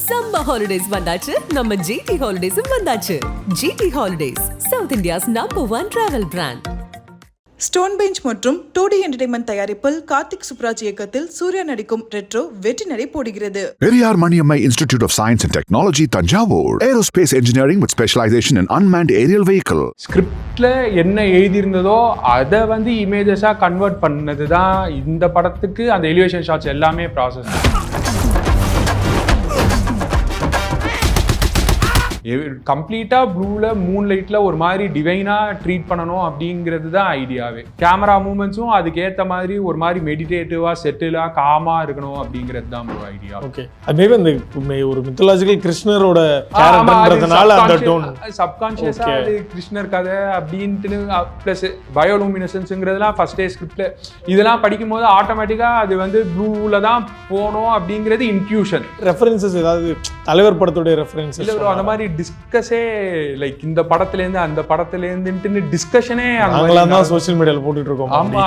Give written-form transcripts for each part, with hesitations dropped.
Summer holidays வந்தாச்சு, நம்ம GT Holidays வந்தாச்சு. GT Holidays, South India's #1 travel brand. Stone bench மற்றும் 2D என்டர்டைன்மெண்ட் தயாரிப்பில் கார்த்திக் சுப்ராஜ் இயக்கத்தில் சூர்யா நடிக்கும் ரெட்ரோ வெற்றி நடை போடுகிறது. Periyar Maniammai institute of science and technology, Thanjavur. Aerospace engineering with specialisation in unmanned aerial vehicle. ஸ்கிரிப்ட்ல என்ன எழுதியிருந்ததோ அதை இமேஜஸா கன்வெர்ட் பண்ணது தான் இந்த படத்துக்கு. அந்த எலிவேஷன் ஷாட்ஸ் எல்லாமே ப்ராசஸ். கம்ப்ளீட்டாக ப்ளூவில் மூன்லைட்டில் ஒரு மாதிரி டிவைனாக ட்ரீட் பண்ணணும் அப்படிங்கிறது தான் ஐடியாவே. கேமரா மூமெண்ட்ஸும் அதுக்கேற்ற மாதிரி ஒரு மாதிரி மெடிடேட்டிவாக செட்டிலாக காமாக இருக்கணும் அப்படிங்கிறது தான் ஒரு ஐடியா. ஓகே, அதுவே அந்த ஒரு மித்தாலஜிக்கல் கிருஷ்ணரோட கேரக்டர்ன்றதுனால அந்த டோன் சப்கான்ஷியஸாக அது கிருஷ்ணர் கதை அப்படின்ட்டு ப்ளஸ் பயோலூமினசன்ஸுங்கிறதுலாம் ஃபர்ஸ்ட் டே ஸ்கிரிப்டில் இதெல்லாம் படிக்கும்போது ஆட்டோமேட்டிக்காக அது ப்ளூவில் தான் போகணும் அப்படிங்கிறது இன்ட்யூஷன். ரெஃபரன்சஸ் ஏதாவது தலைவர் படத்துடைய ரெஃபரன்ஸ் இல்லை அந்த மாதிரி டிஸ்கஸே லைக் இந்த படத்துலேருந்து அந்த படத்துலேருந்துட்டு டிஸ்கஷனே தான் சோஷியல் மீடியாவில் போட்டுட்டு இருக்கோம். ஆமா,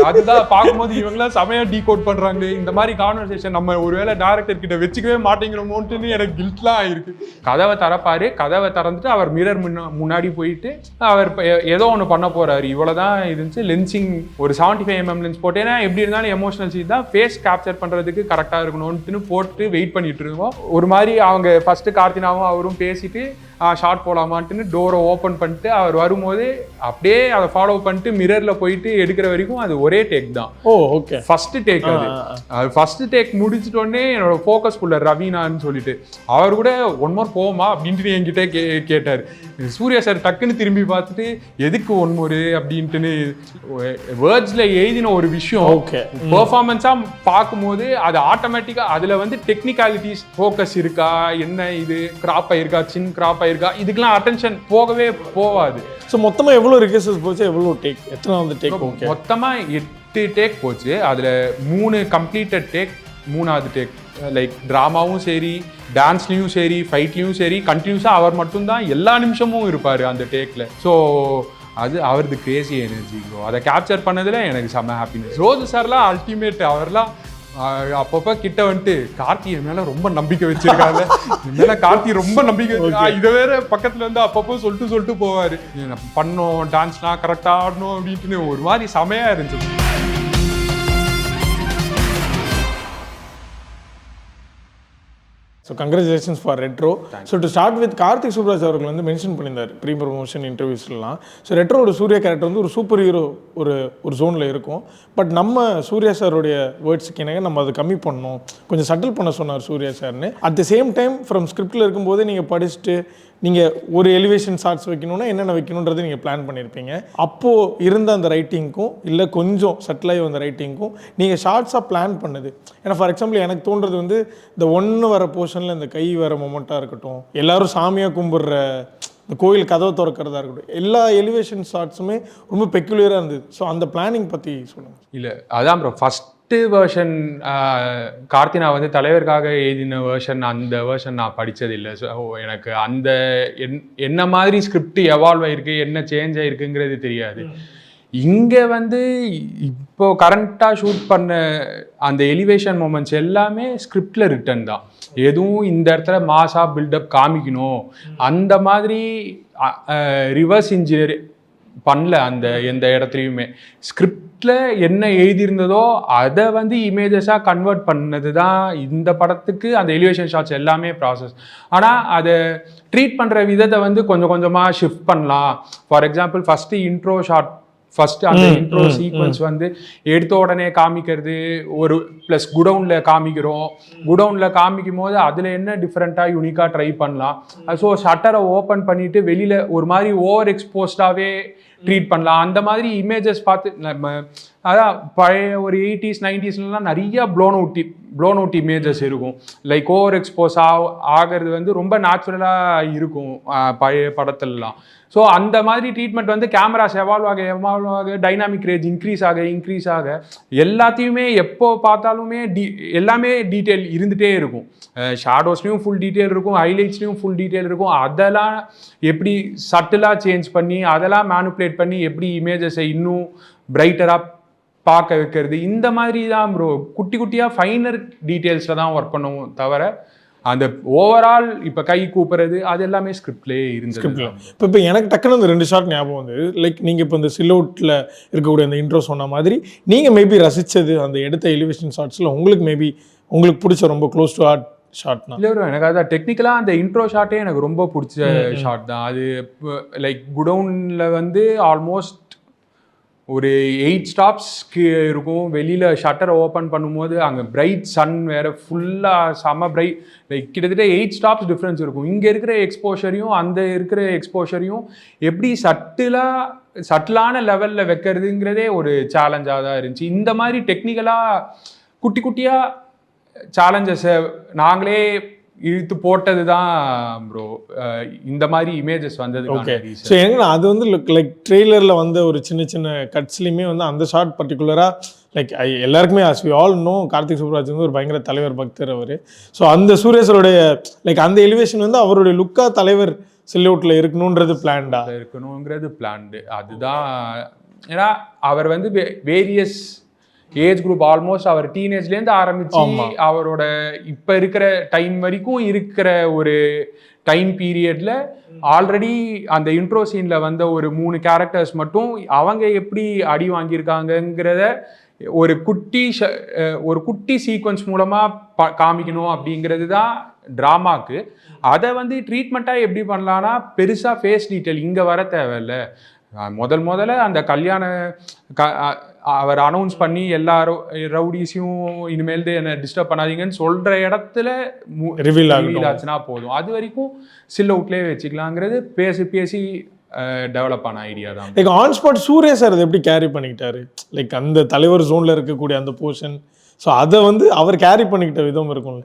அதுதான் பார்க்கும்போது இவங்களாம் செமையா டீகோட் பண்றாங்க. இந்த மாதிரி கான்வர்சேஷன் நம்ம ஒருவேளை டைரக்டர் கிட்ட வச்சுக்கவே மாட்டேங்கிறோமோன்ட்டு எனக்கு கில்ட்லாம் ஆயிருக்கு. கதவை திறப்பாரு, கதவை திறந்துட்டு அவர் மிரர் முன்னாடி போயிட்டு அவர் ஏதோ ஒன்று பண்ண போறாரு. இவ்வளவுதான் இருந்துச்சு. லென்சிங் ஒரு 75mm லென்ஸ் போட்டேன்னா எப்படி இருந்தாலும் எமோஷனல் சீன் தான் ஃபேஸ் கேப்சர் பண்றதுக்கு கரெக்டா இருக்கணும்னு போட்டு வெயிட் பண்ணிட்டு இருக்கோம். ஒரு மாதிரி அவங்க ஃபர்ஸ்ட் கார்த்தினாவும் அவரும் பேசிட்டு ஷார்ட் போலாமான்ட்டுன்னு டோரை ஓப்பன் பண்ணிட்டு அவர் வரும்போது அப்படியே அதை ஃபாலோ பண்ணிட்டு மிரரில் போயிட்டு எடுக்கிற வரைக்கும் அது ஒரே டேக் தான். ஓ ஓகே, ஃபர்ஸ்ட் டேக். அது ஃபர்ஸ்ட் டேக் முடிச்சிட்டோடனே என்னோட ஃபோக்கஸ் குள்ள ரவீனான்னு சொல்லிட்டு அவர் கூட ஒன் மோர் போமா அப்படின்ட்டு என்கிட்ட கேட்டார். சூர்யா சார் டக்குன்னு திரும்பி பார்த்துட்டு எதுக்கு ஒன் மோர் அப்படின்ட்டுன்னு வேர்ட்ஸில் எழுதின ஒரு விஷயம் பெர்ஃபார்மன்ஸாக பார்க்கும்போது அது ஆட்டோமேட்டிக்காக அதில் டெக்னிக்காலிட்டிஸ் ஃபோக்கஸ் இருக்கா, என்ன இது கிராப் ஆயிருக்கா, சின் கிராப் ஆயிருக்கா, இதுக்கெல்லாம் அட்டென்ஷன் போகவே போகாது. ஸோ மொத்தமாக எவ்வளோ ரிகர்சல்ஸ் போச்சு, எவ்வளோ டேக், எத்தனாவது டேக்? ஓகே, மொத்தமாக 8 டேக் போச்சு. அதில் 3 கம்ப்ளீட்டட் டேக், 3வது டேக் லைக் ட்ராமாவும் சரி, டான்ஸ்லையும் சரி, ஃபைட்லையும் சரி கண்டினியூஸாக அவர் மட்டும்தான் எல்லா நிமிஷமும் இருப்பார் அந்த டேக்கில். ஸோ அது அவரது கிரேசி எனர்ஜி. அதை கேப்சர் பண்ணதில் எனக்கு செம்ம ஹாப்பினஸ். ரோஜு சார்லாம் அல்டிமேட். அவர்லாம் அப்பப்போ கிட்ட கார்த்தி என் மேல ரொம்ப நம்பிக்கை வச்சிருக்காங்க, என் மேல கார்த்தி ரொம்ப நம்பிக்கை இதை வேற பக்கத்துல அப்பப்போ சொல்லிட்டு போவாரு. பண்ணோம் டான்ஸ்லாம் கரெக்டா ஆடணும் அப்படின்ட்டு ஒரு மாதிரி செமையா இருந்துச்சு. So congratulations for Retro. So to start with, Karthik Subbaraj அவர்கள் மென்ஷன் பண்ணியிருந்தார் ப்ரீ ப்ரமோஷன் இன்டர்வியூஸ்லாம். ஸோ ரெட்ரோட சூர்யா கேரக்டர் ஒரு சூப்பர் ஹீரோ ஒரு ஜோனில் இருக்கும். பட் நம்ம சூர்யா சாருடைய வேர்ட்ஸுக்கு இணங்க நம்ம அதை கம்மி பண்ணணும், கொஞ்சம் சட்டில் பண்ண சொன்னார் சூர்யா சார்னு. At the same time from ஸ்கிரிப்டில் இருக்கும்போது நீங்கள் படிச்சுட்டு நீங்கள் ஒரு எலிவேஷன் ஷார்ட்ஸ் வைக்கணும்னா என்னென்ன வைக்கணுன்றது நீங்கள் பிளான் பண்ணியிருப்பீங்க. அப்போது இருந்த அந்த ரைட்டிங்க்கும் இல்லை கொஞ்சம் சட்டிலாகி வந்த ரைட்டிங்க்கும் நீங்கள் ஷார்ட்ஸாக பிளான் பண்ணுது. ஏன்னா ஃபார் எக்ஸாம்பிள் எனக்கு தோன்றது இந்த ஒன்று வர போர்ஷனில் இந்த கை வர மொமெண்ட்டாக இருக்கட்டும், எல்லோரும் சாமியாக கும்பிட்ற இந்த கோயில் கதவை திறக்கிறதா இருக்கட்டும், எல்லா எலிவேஷன் ஷார்ட்ஸுமே ரொம்ப பெக்குலியராக இருந்தது. ஸோ அந்த பிளானிங் பற்றி சொல்லுங்கள். இல்லை அதான் ப்ரோ, ஃபஸ்ட்டு வேர்ஷன் கார்த்தினா தலைவருக்காக எழுதின வேர்ஷன், அந்த வேர்ஷன் நான் படித்ததில்லை. ஸோ எனக்கு அந்த என்ன மாதிரி ஸ்கிரிப்ட் எவால்வ் ஆகிருக்கு, என்ன சேஞ்ச் ஆகிருக்குங்கிறது தெரியாது. இங்கே இப்போ கரண்ட்டாக ஷூட் பண்ண அந்த எலிவேஷன் மூமெண்ட்ஸ் எல்லாமே ஸ்கிரிப்டில் ரிட்டன் தான். எதுவும் இந்த இடத்துல மாஸாக பில்டப் காமிக்கணும் அந்த மாதிரி ரிவர்ஸ் இன்ஜினியர் பண்ணல. அந்த எந்த இடத்துலையுமே ஸ்கிரிப்டில் என்ன எழுதியிருந்ததோ அதை இமேஜஸாக கன்வெர்ட் பண்ணது தான் இந்த படத்துக்கு. அந்த எலிவேஷன் ஷாட்ஸ் எல்லாமே ப்ராசஸ். ஆனால் அதை ட்ரீட் பண்ணுற விதத்தை கொஞ்சம் கொஞ்சமாக ஷிஃப்ட் பண்ணலாம். For example first intro shot, first அந்த இன்ட்ரோ சீக்வன்ஸ் எடுத்த உடனே காமிக்கிறது, ஒரு ப்ளஸ் குடவுனில் காமிக்கிறோம். குடவுனில் காமிக்கும் போது அதில் என்ன டிஃப்ரெண்ட்டாக யூனிக்காக ட்ரை பண்ணலாம். ஸோ ஷட்டரை ஓப்பன் பண்ணிவிட்டு வெளியில் ஒரு மாதிரி ஓவர் எக்ஸ்போஸ்டாகவே ட்ரீட் பண்ணலாம். அந்த மாதிரி இமேஜஸ் பார்த்து நம்ம அதான் பழைய ஒரு 80s 90sலாம் நிறைய ப்ளோன் அவுட் இமேஜஸ் இருக்கும். லைக் ஓவர் எக்ஸ்போஸ் ஆகிறது ரொம்ப நேச்சுரலாக இருக்கும் பழைய படத்துலலாம். ஸோ அந்த மாதிரி ட்ரீட்மெண்ட் கேமராஸ் எவால்வ் ஆக டைனாமிக் ரேஞ்ச் இன்க்ரீஸ் ஆக எல்லாத்தையுமே எப்போ பார்த்தாலுமே எல்லாமே டீட்டெயில் இருந்துகிட்டே இருக்கும். ஷேடோஸ்லையும் ஃபுல் டீட்டெயில் இருக்கும், ஹைலைட்ஸ்லையும் ஃபுல் டீட்டெயில் இருக்கும். அதெல்லாம் எப்படி சட்டிலாக சேஞ்ச் பண்ணி அதெல்லாம் மேனுப்புலேட் பண்ணி எப்படி இமேஜஸை இன்னும் பிரைட்டராக பார்க்க வைக்கிறது, இந்த மாதிரி தான் ப்ரோ. குட்டி குட்டியாக ஃபைனர் டீட்டெயில்ஸில் தான் ஒர்க் பண்ணுவோம் தவிர அந்த ஓவரால் இப்போ கை கூப்புறது அது எல்லாமே ஸ்கிரிப்ட்லேயே இருந்தது. இப்போ எனக்கு டக்குன்னு அந்த 2 ஷாட் ஞாபகம் வந்து லைக் நீங்கள் இப்போ இந்த சில்அவுட்டில் இருக்கக்கூடிய அந்த இன்ட்ரோ சொன்ன மாதிரி நீங்கள் மேபி ரசித்தது அந்த எடுத்த எலிவேஷன் ஷாட்ஸில் உங்களுக்கு பிடிச்ச ரொம்ப க்ளோஸ் டு ஹார்ட் ஷாட்னா? இல்லை ப்ரோ, எனக்கு அதான் டெக்னிக்கலாக அந்த இன்ட்ரோ ஷாட்டே எனக்கு ரொம்ப பிடிச்ச ஷாட் தான் அது. லைக் குடவுனில் வந்து ஆல்மோஸ்ட் ஒரு 8 ஸ்டாப்ஸ்க்கு இருக்கும். வெளியில் ஷட்டரை ஓப்பன் பண்ணும்போது அங்கே பிரைட் சன் வேறு ஃபுல்லாக செம்ம பிரைட், லைக் கிட்டத்தட்ட 8 ஸ்டாப்ஸ் டிஃப்ரென்ஸ் இருக்கும். இங்கே இருக்கிற எக்ஸ்போஷரையும் அந்த இருக்கிற எக்ஸ்போஷரையும் எப்படி சட்டிலான லெவலில் வைக்கிறதுங்கிறதே ஒரு சேலஞ்சாக தான் இருந்துச்சு. இந்த மாதிரி டெக்னிக்கலாக குட்டி குட்டியாக சேலஞ்சஸை நாங்களே இழுத்து போட்டது தான் ப்ரோ இந்த மாதிரி இமேஜஸ் வந்தது. ஓகே, ஸோ எங்கன்னா அது வந்து லைக் ட்ரெய்லரில் வந்து ஒரு சின்ன சின்ன கட்ஸ்லையுமே வந்து அந்த ஷார்ட் பர்டிகுலராக லைக் எல்லாருக்குமே as we all know Karthik Subraj வந்து ஒரு பயங்கர தலைவர் பக்தர் அவர். ஸோ அந்த சூரியஸருடைய லைக் அந்த எலிவேஷன் வந்து அவருடைய லுக்காக தலைவர் சில்அவுட்டில் இருக்கணுன்றது பிளான்டு அதுதான். ஏன்னா அவர் வந்து வேரியஸ் ஏஜ் குரூப் ஆல்மோஸ்ட் அவர் டீனேஜ்லேருந்து ஆரம்பிச்சு அவரோட இப்போ இருக்கிற டைம் வரைக்கும் இருக்கிற ஒரு டைம் பீரியட்ல ஆல்ரெடி அந்த இன்ட்ரோ சீனில் வந்த ஒரு 3 கேரக்டர்ஸ் மட்டும் அவங்க எப்படி அடி வாங்கியிருக்காங்கங்கிறத ஒரு குட்டி சீக்வன்ஸ் மூலமாக காமிக்கணும் அப்படிங்கிறது தான் ட்ராமாக்கு. அதை வந்து ட்ரீட்மெண்ட்டாக எப்படி பண்ணலான்னா பெருசாக ஃபேஸ் டீட்டெயில் இங்கே வர தேவையில்லை. முதல்ல அந்த கல்யாண அவர் அனௌன்ஸ் பண்ணி எல்லா ரவுடிஸையும் இனிமேல் என்ன டிஸ்டர்ப் பண்ணாதீங்கன்னு சொல்கிற இடத்துல ரிவீல் ஆச்சுன்னா போதும். அது வரைக்கும் சில்அவுட்லேயே வச்சுக்கலாங்கிறது பேசி டெவலப் ஆன ஐடியா தான். Like on spot Suriya sir அதை எப்படி கேரி பண்ணிக்கிட்டாரு, லைக் அந்த தலைவர் ஜோனில் இருக்கக்கூடிய அந்த போர்ஷன், ஸோ அதை வந்து அவர் கேரி பண்ணிக்கிட்ட விதம் இருக்கும்.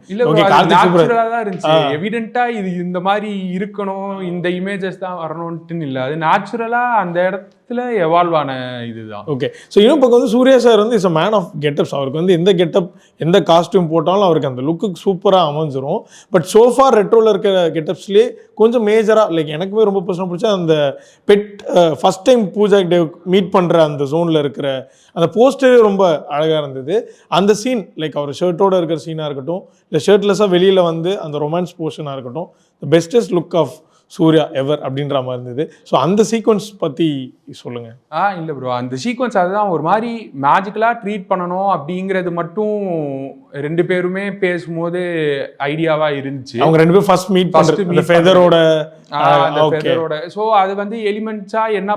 எவிடென்ட்டா இது இந்த மாதிரி இருக்கணும், இந்த இமேஜஸ் தான் வரணும்ட்டு இல்லை, அது நேச்சுரலா அந்த இடத்துல எவால்வ் ஆன இதுதான். ஓகே, ஸோ இன்னும் பக்கம் வந்து சூர்யா சார் வந்து is a man of getups. அவருக்கு வந்து எந்த கெட்டப் எந்த காஸ்டியூம் போட்டாலும் அவருக்கு அந்த லுக்கு சூப்பராக அமைஞ்சிரும். பட் சோஃபார் ரெட்ரோவில் இருக்கிற கெட்டப்ஸ்லேயே கொஞ்சம் மேஜராக லைக் எனக்குமே ரொம்ப பர்சனல் பிடிச்ச அந்த ஃபர்ஸ்ட் டைம் பூஜா டேவ் மீட் பண்ணுற அந்த ஜோனில் இருக்கிற அந்த போஸ்டரே ரொம்ப அழகாக இருந்தது. அந்த சீன் லைக் அவர் ஷர்ட்டோடு இருக்கிற சீனாக இருக்கட்டும், இல்லை ஷர்ட்லெஸ்ஸாக வெளியில் வந்து அந்த ரொமான்ஸ் போர்ஷனாக இருக்கட்டும், the bestest look of Suriya ever அப்படின்ற மாதிரி இருந்தது. ஸோ அந்த சீக்வன்ஸ் பற்றி சொல்லுங்கள். இல்லை ப்ரோ, அந்த சீக்வன்ஸ் அதுதான் ஒரு மாதிரி மேஜிக்கலாக ட்ரீட் பண்ணணும் அப்படிங்கிறது மட்டும் 2 பேருமே பேசும்போது ஐடியாவாக இருந்துச்சு. அவங்க 2 பேரும் ஃபர்ஸ்ட் மீட் பண்ணுறது ஃபெதரோட. ஸோ அது வந்து எலிமெண்ட்ஸாக என்ன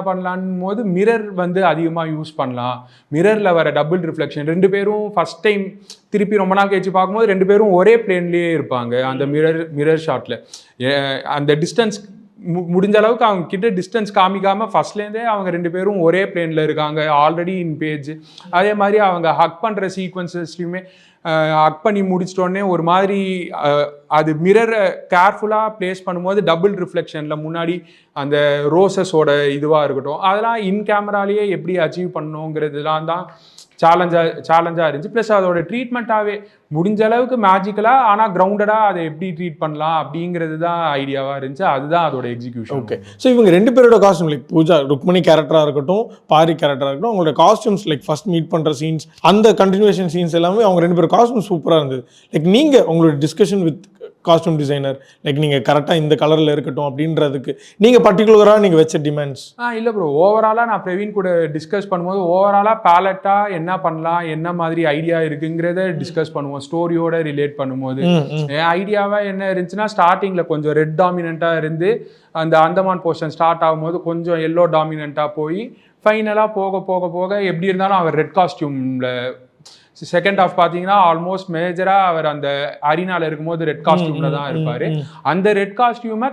பண்ணலான் போது மிரர் வந்து அதிகமாக யூஸ் பண்ணலாம். மிரரில் வர டபுள் ரிஃப்ளெக்ஷன் 2 பேரும் ஃபர்ஸ்ட் டைம் திருப்பி ரொம்ப நாள் கழிச்சு பார்க்கும்போது 2 பேரும் ஒரே பிளேன்லேயே இருப்பாங்க அந்த மிரர் ஷாட்டில். அந்த டிஸ்டன்ஸ் முடிஞ்ச அளவுக்கு அவங்க கிட்ட டிஸ்டன்ஸ் காமிக்காமல் ஃபர்ஸ்ட்லேருந்தே அவங்க 2 பேரும் ஒரே பிளேனில் இருக்காங்க ஆல்ரெடி இன் பேஜ். அதே மாதிரி அவங்க ஹக் பண்ணுற சீக்வன்சஸ்லையுமே ஹக் பண்ணி முடிச்சிட்டோடனே ஒரு மாதிரி அது மிரரை கேர்ஃபுல்லாக ப்ளேஸ் பண்ணும்போது டபுள் ரிஃப்ளெக்ஷனில் முன்னாடி அந்த ரோசஸோட இதுவாக இருக்கட்டும், அதெல்லாம் இன் கேமராலேயே எப்படி அச்சீவ் பண்ணணுங்கிறதுலாம் தான் சேலஞ்சாக இருந்துச்சு. ப்ளஸ் அதோட ட்ரீட்மெண்ட்டாகவே முடிஞ்ச அளவுக்கு மேஜிக்கலாக ஆனால் கிரவுண்டடாக அதை எப்படி ட்ரீட் பண்ணலாம் அப்படிங்கிறது தான் ஐடியாவாக இருந்துச்சு. அதுதான் அதோட எக்ஸிக்யூஷன். ஓகே, ஸோ இவங்க 2 பேரோட காஸ்டியூம் லைக் பூஜா ருக்மணி கேரக்டராக இருக்கட்டும், பாரி கேரக்டராக இருக்கட்டும், அவங்களோட காஸ்டியூம்ஸ் லைக் ஃபர்ஸ்ட் மீட் பண்ணுற சீன்ஸ், அந்த கண்டினியூஷன் சீன்ஸ் எல்லாமே அவங்க 2 பேரும் காஸ்டியூம் சூப்பராக இருந்தது. லைக் நீங்கள் உங்களோட discussion with costume designer like நீங்கள் கரெக்டாக இந்த கலரில் இருக்கட்டும் அப்படின்றதுக்கு நீங்கள் பர்டிகுலராக நீங்கள் வச்ச டிமாண்ட்ஸ்? இல்லை ப்ரோ, ஓவராலாக நான் பிரவீன் கூட டிஸ்கஸ் பண்ணும்போது ஓவராலாக பேலட்டாக என்ன பண்ணலாம், என்ன மாதிரி ஐடியா இருக்குங்கிறத டிஸ்கஸ் பண்ணுவோம். ஸ்டோரியோட ரிலேட் பண்ணும்போது என் ஐடியாவாக என்ன இருந்துச்சுன்னா, ஸ்டார்டிங்கில் கொஞ்சம் ரெட் டாமினண்ட்டாக இருந்து அந்த அந்தமான் போர்ஷன் ஸ்டார்ட் ஆகும்போது கொஞ்சம் எல்லோ டாமினண்ட்டாக போய் ஃபைனலாக போக எப்படி இருந்தாலும் அவர் ரெட் காஸ்டியூமில் செகண்ட் ஹாஃப் பார்த்தீங்கன்னா ஆல்மோஸ்ட் மேஜராக அவர் அந்த அரினாவில் இருக்கும்போது ரெட் காஸ்டியூமில் தான் இருப்பார். அந்த ரெட் காஸ்டியூமை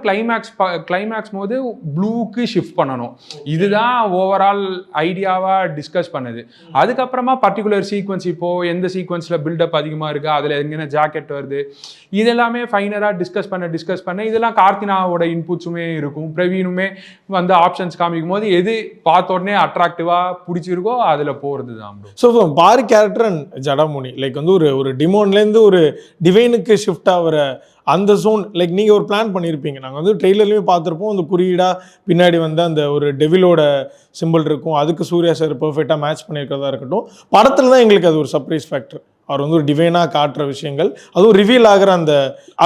கிளைமேக்ஸ் போது ப்ளூக்கு ஷிஃப்ட் பண்ணணும். இதுதான் ஓவரால் ஐடியாவாக டிஸ்கஸ் பண்ணது. அதுக்கப்புறமா பர்டிகுலர் சீக்வன்ஸ் இப்போது எந்த சீக்வன்ஸில் பில்டப் அதிகமாக இருக்குது, அதில் எங்கேன ஜாக்கெட் வருது, இதெல்லாமே ஃபைனலாக டிஸ்கஸ் பண்ண இதெல்லாம் கார்த்தினாவோட இன்புட்ஸுமே இருக்கும். பிரவீனுமே வந்து ஆப்ஷன்ஸ் காமிக்கும் போது எது பார்த்த உடனே அட்ராக்டிவாக பிடிச்சிருக்கோ அதில் போகிறது தான். So Paari character and Jadamuni like வந்து ஒரு டிமோன்லேருந்து ஒரு டிவைனுக்கு ஷிஃப்ட் ஆகிற அந்த ஜோன் லைக் நீங்கள் ஒரு பிளான் பண்ணியிருப்பீங்க. நாங்கள் வந்து ட்ரெய்லர்லேயுமே பார்த்துருப்போம், அந்த குறியீடாக பின்னாடி வந்து அந்த ஒரு டெவிலோட சிம்பிள் இருக்கும், அதுக்கு சூர்யா சார் பர்ஃபெக்டாக மேட்ச் பண்ணியிருக்கிறதா இருக்கட்டும். படத்தில் தான் எங்களுக்கு அது ஒரு சர்ப்ரைஸ் ஃபேக்டர். அவர் வந்து ஒரு டிவைனாக காட்டுற விஷயங்கள், அதுவும் ரிவீல் ஆகிற அந்த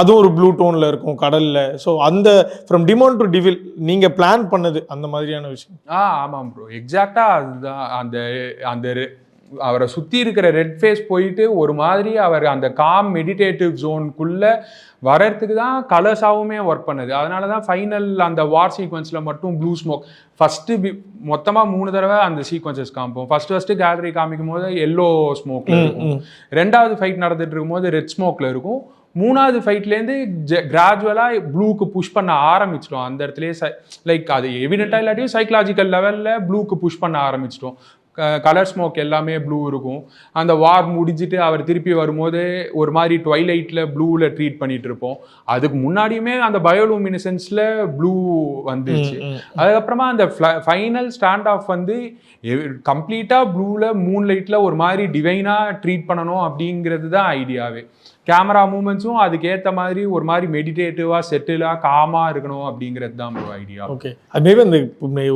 அதுவும் ஒரு ப்ளூ டோனில் இருக்கும் கடலில். ஸோ அந்த ஃப்ரம் டிமான் டு டிவில் நீங்கள் பிளான் பண்ணது அந்த மாதிரியான விஷயம். ஆமாம் ப்ரோ, எக்ஸாக்டாக அதுதான். அந்த அந்த அவரை சுற்றி இருக்கிற ரெட் ஃபேஸ் போயிட்டு ஒரு மாதிரி அவர் அந்த காம் மெடிடேட்டிவ் ஜோனுக்குள்ளே வர்றதுக்கு தான் கலர்ஸாகவுமே ஒர்க் பண்ணுது. அதனால தான் ஃபைனல் அந்த வார் சீக்வன்ஸில் மட்டும் ப்ளூ ஸ்மோக் ஃபஸ்ட்டு மொத்தமாக 3 தடவை அந்த சீக்வன்சஸ் காமிப்போம். ஃபஸ்ட்டு கேலரி காமிக்கும் போது எல்லோ ஸ்மோக்கில் இருக்கும், 2வது ஃபைட் நடந்துட்டு இருக்கும்போது ரெட் ஸ்மோக்கில் இருக்கும், 3வது ஃபைட்லேருந்து கிராஜுவலாக ப்ளூக்கு புஷ் பண்ண ஆரம்பிச்சிட்டோம். அந்த இடத்துலேயே லைக் அது எவிடெண்ட்டாக இல்லாட்டியும் சைக்கலாஜிக்கல் லெவலில் ப்ளூக்கு புஷ் பண்ண ஆரம்பிச்சிட்டோம். கலர் ஸ்மோக் எல்லாமே ப்ளூ இருக்கும். அந்த வார் முடிஞ்சிட்டு அவர் திருப்பி வரும்போது ஒரு மாதிரி ட்வைலைட்டில் ப்ளூவில் ட்ரீட் பண்ணிட்டு இருப்போம். அதுக்கு முன்னாடியுமே அந்த பயோலூமினசன்ஸில் ப்ளூ வந்துருச்சு. அதுக்கப்புறமா அந்த ஃபைனல் ஸ்டாண்ட் ஆஃப் வந்து கம்ப்ளீட்டாக ப்ளூவில் மூன்லைட்டில் ஒரு மாதிரி டிவைனாக ட்ரீட் பண்ணணும் அப்படிங்கிறது தான் ஐடியாவே. கேமரா மூமெண்ட்ஸும் அதுக்கேற்ற மாதிரி ஒரு மாதிரி மெடிடேட்டிவாக செட்டிலாக காமாக இருக்கணும் அப்படிங்கிறது தான் ஒரு ஐடியா. ஓகே, அது மேபி அந்த